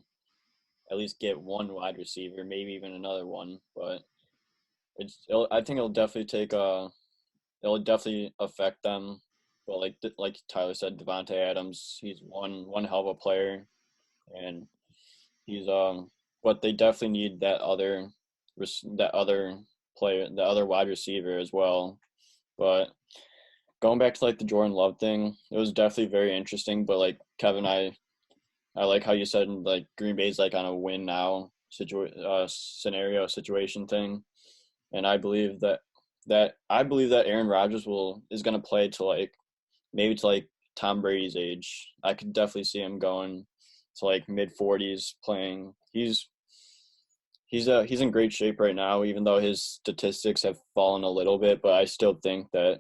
at least get one wide receiver, maybe even another one. But I think it'll definitely affect them. But like Tyler said, Davante Adams, he's one hell of a player, and he's but they definitely need that other player, the other wide receiver as well. But going back to like the Jordan Love thing, it was definitely very interesting. But like Kevin, I like how you said like Green Bay's like on a win now scenario situation thing, and I believe that Aaron Rodgers is gonna play to like maybe to like Tom Brady's age. I could definitely see him going to like mid-40s playing. He's in great shape right now, even though his statistics have fallen a little bit. But I still think that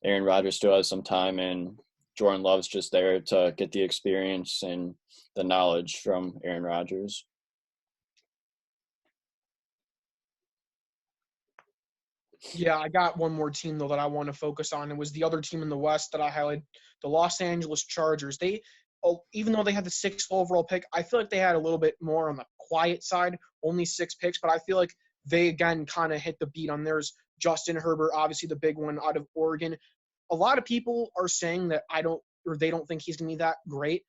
Aaron Rodgers still has some time, and Jordan Love's just there to get the experience and the knowledge from Aaron Rodgers. Yeah, I got one more team though that I want to focus on. It was the other team in the West that I highlighted, the Los Angeles Chargers. Even though they had the sixth overall pick, I feel like they had a little bit more on the quiet side, only 6 picks, but I feel like they again kind of hit the beat on theirs. Justin Herbert, obviously the big one out of Oregon. A lot of people are saying that they don't think he's going to be that great.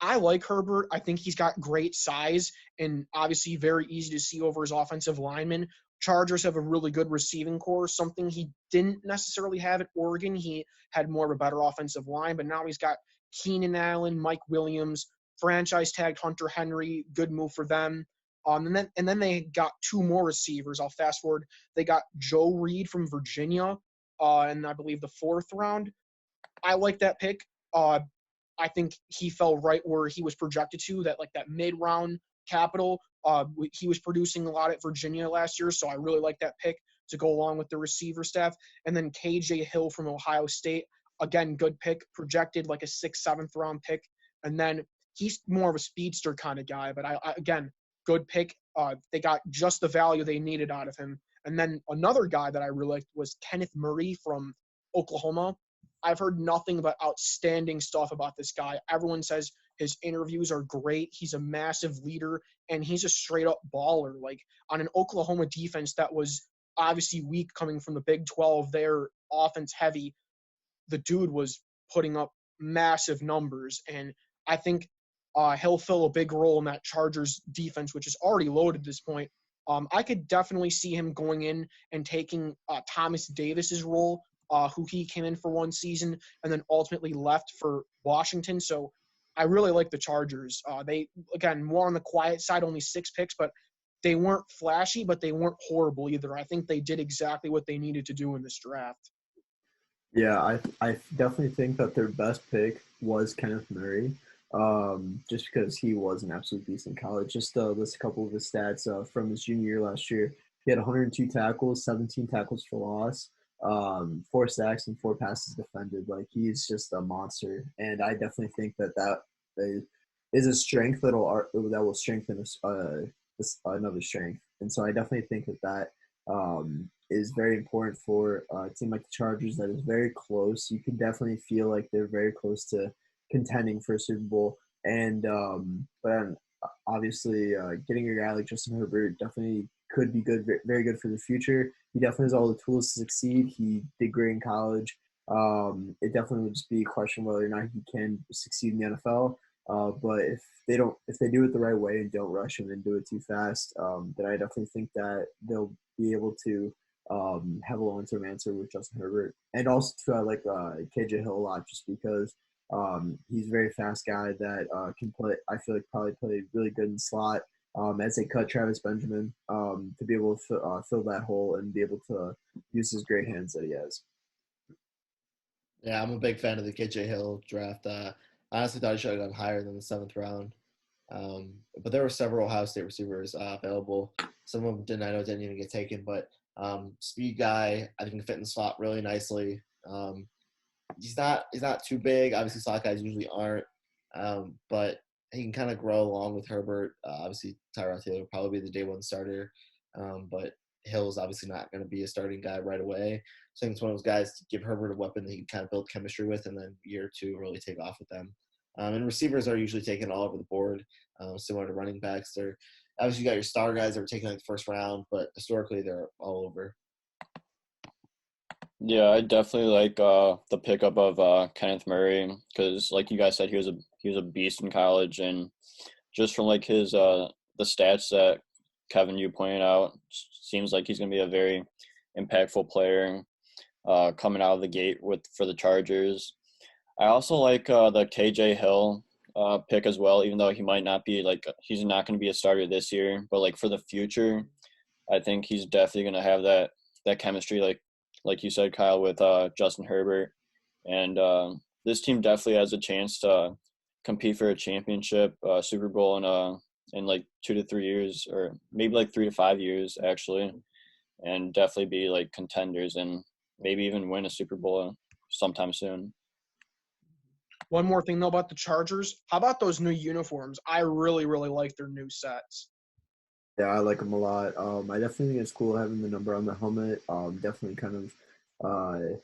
I like Herbert. I think he's got great size and obviously very easy to see over his offensive linemen. Chargers have a really good receiving core, something he didn't necessarily have at Oregon. He had more of a better offensive line, but now he's got Keenan Allen, Mike Williams, franchise tagged Hunter Henry. Good move for them. And then they got two more receivers. I'll fast forward. They got Joe Reed from Virginia, and I believe the 4th round. I like that pick. I think he fell right where he was projected to, that mid-round capital. He was producing a lot at Virginia last year, so I really like that pick to go along with the receiver staff. And then KJ Hill from Ohio State, again, good pick, projected like a 6th, 7th round pick. And then he's more of a speedster kind of guy, but again, good pick. They got just the value they needed out of him. And then another guy that I really liked was Kenneth Murray from Oklahoma. I've heard nothing but outstanding stuff about this guy. Everyone says his interviews are great. He's a massive leader, and he's a straight-up baller. Like, on an Oklahoma defense that was obviously weak coming from the Big 12, they're offense heavy. The dude was putting up massive numbers, and I think he'll fill a big role in that Chargers defense, which is already loaded at this point. I could definitely see him going in and taking Thomas Davis's role, who he came in for one season and then ultimately left for Washington. So I really like the Chargers. They, again, more on the quiet side, only 6 picks, but they weren't flashy, but they weren't horrible either. I think they did exactly what they needed to do in this draft. Yeah, I definitely think that their best pick was Kenneth Murray, just because he was an absolute beast in college. Just to list a couple of his stats from his junior year last year. He had 102 tackles, 17 tackles for loss, 4 sacks, and 4 passes defended. Like, he's just a monster, and I definitely think that is a strength that will strengthen another strength. And so I definitely think that is very important for a team like the Chargers that is very close. You can definitely feel like they're very close to contending for a Super Bowl. And but obviously, getting a guy like Justin Herbert definitely could be good, very good for the future. He definitely has all the tools to succeed. He did great in college. It definitely would just be a question whether or not he can succeed in the NFL. But if they do it the right way and don't rush him and do it too fast, then I definitely think that they'll be able to have a long-term answer with Justin Herbert. And also, too, I like KJ Hill a lot just because he's a very fast guy that can play. I feel like probably play really good in the slot. As they cut Travis Benjamin to be able to fill that hole and be able to use his great hands that he has. Yeah, I'm a big fan of the KJ Hill draft. I honestly thought he should have gone higher than the 7th round. But there were several Ohio State receivers available. Some of them I know didn't even get taken, but speed guy, I think can fit in the slot really nicely. He's not too big. Obviously, slot guys usually aren't, but he can kind of grow along with Herbert. Obviously, Tyrod Taylor will probably be the day 1 starter, but Hill's obviously not going to be a starting guy right away. So I think it's one of those guys to give Herbert a weapon that he can kind of build chemistry with, and then year or 2 really take off with them. And receivers are usually taken all over the board, similar to running backs. They're obviously you got your star guys that were taken like the 1st round, but historically they're all over. Yeah, I definitely like the pickup of Kenneth Murray because, like you guys said, he was a beast in college, and just from like his the stats that Kevin you pointed out, seems like he's gonna be a very impactful player coming out of the gate for the Chargers. I also like the KJ Hill pick as well, even though he might not be he's not going to be a starter this year, but like for the future, I think he's definitely going to have that chemistry, like you said, Kyle, with Justin Herbert, and this team definitely has a chance to compete for a championship, Super Bowl in like 2 to 3 years, or maybe like 3 to 5 years actually, and definitely be like contenders and maybe even win a Super Bowl sometime soon. One more thing, though, about the Chargers. How about those new uniforms? I really, really like their new sets. Yeah, I like them a lot. I definitely think it's cool having the number on the helmet. Definitely kind of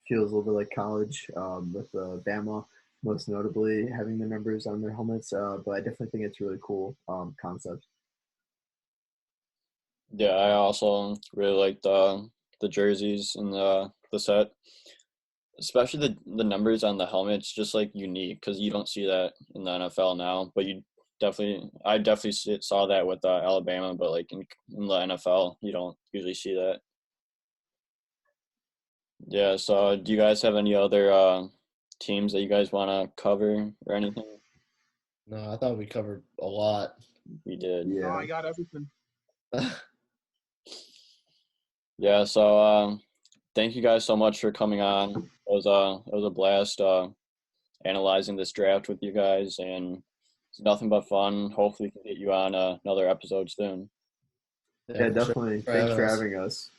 feels a little bit like college with Bama, most notably having the numbers on their helmets. But I definitely think it's a really cool concept. Yeah, I also really like the jerseys and the set, especially the numbers on the helmets, just like unique because you don't see that in the NFL now. But I definitely saw that with Alabama, but like in the NFL, you don't usually see that. Yeah. So, do you guys have any other teams that you guys want to cover or anything? No, I thought we covered a lot. We did. Oh, Yeah. I got everything. Yeah. So thank you guys so much for coming on. It was a blast analyzing this draft with you guys, and it's nothing but fun. Hopefully, we can get you on another episode soon. Yeah, for sure. definitely. For Thanks for us. having us.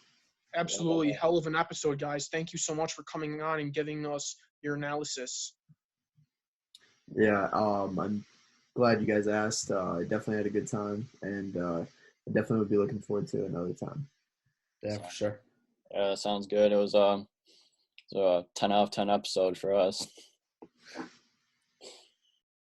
Absolutely. Hell of an episode, guys. Thank you so much for coming on and giving us your analysis. Yeah, I'm glad you guys asked. I definitely had a good time, and I definitely would be looking forward to another time. Yeah, for sure. Yeah, sounds good. It was a 10 out of 10 episode for us.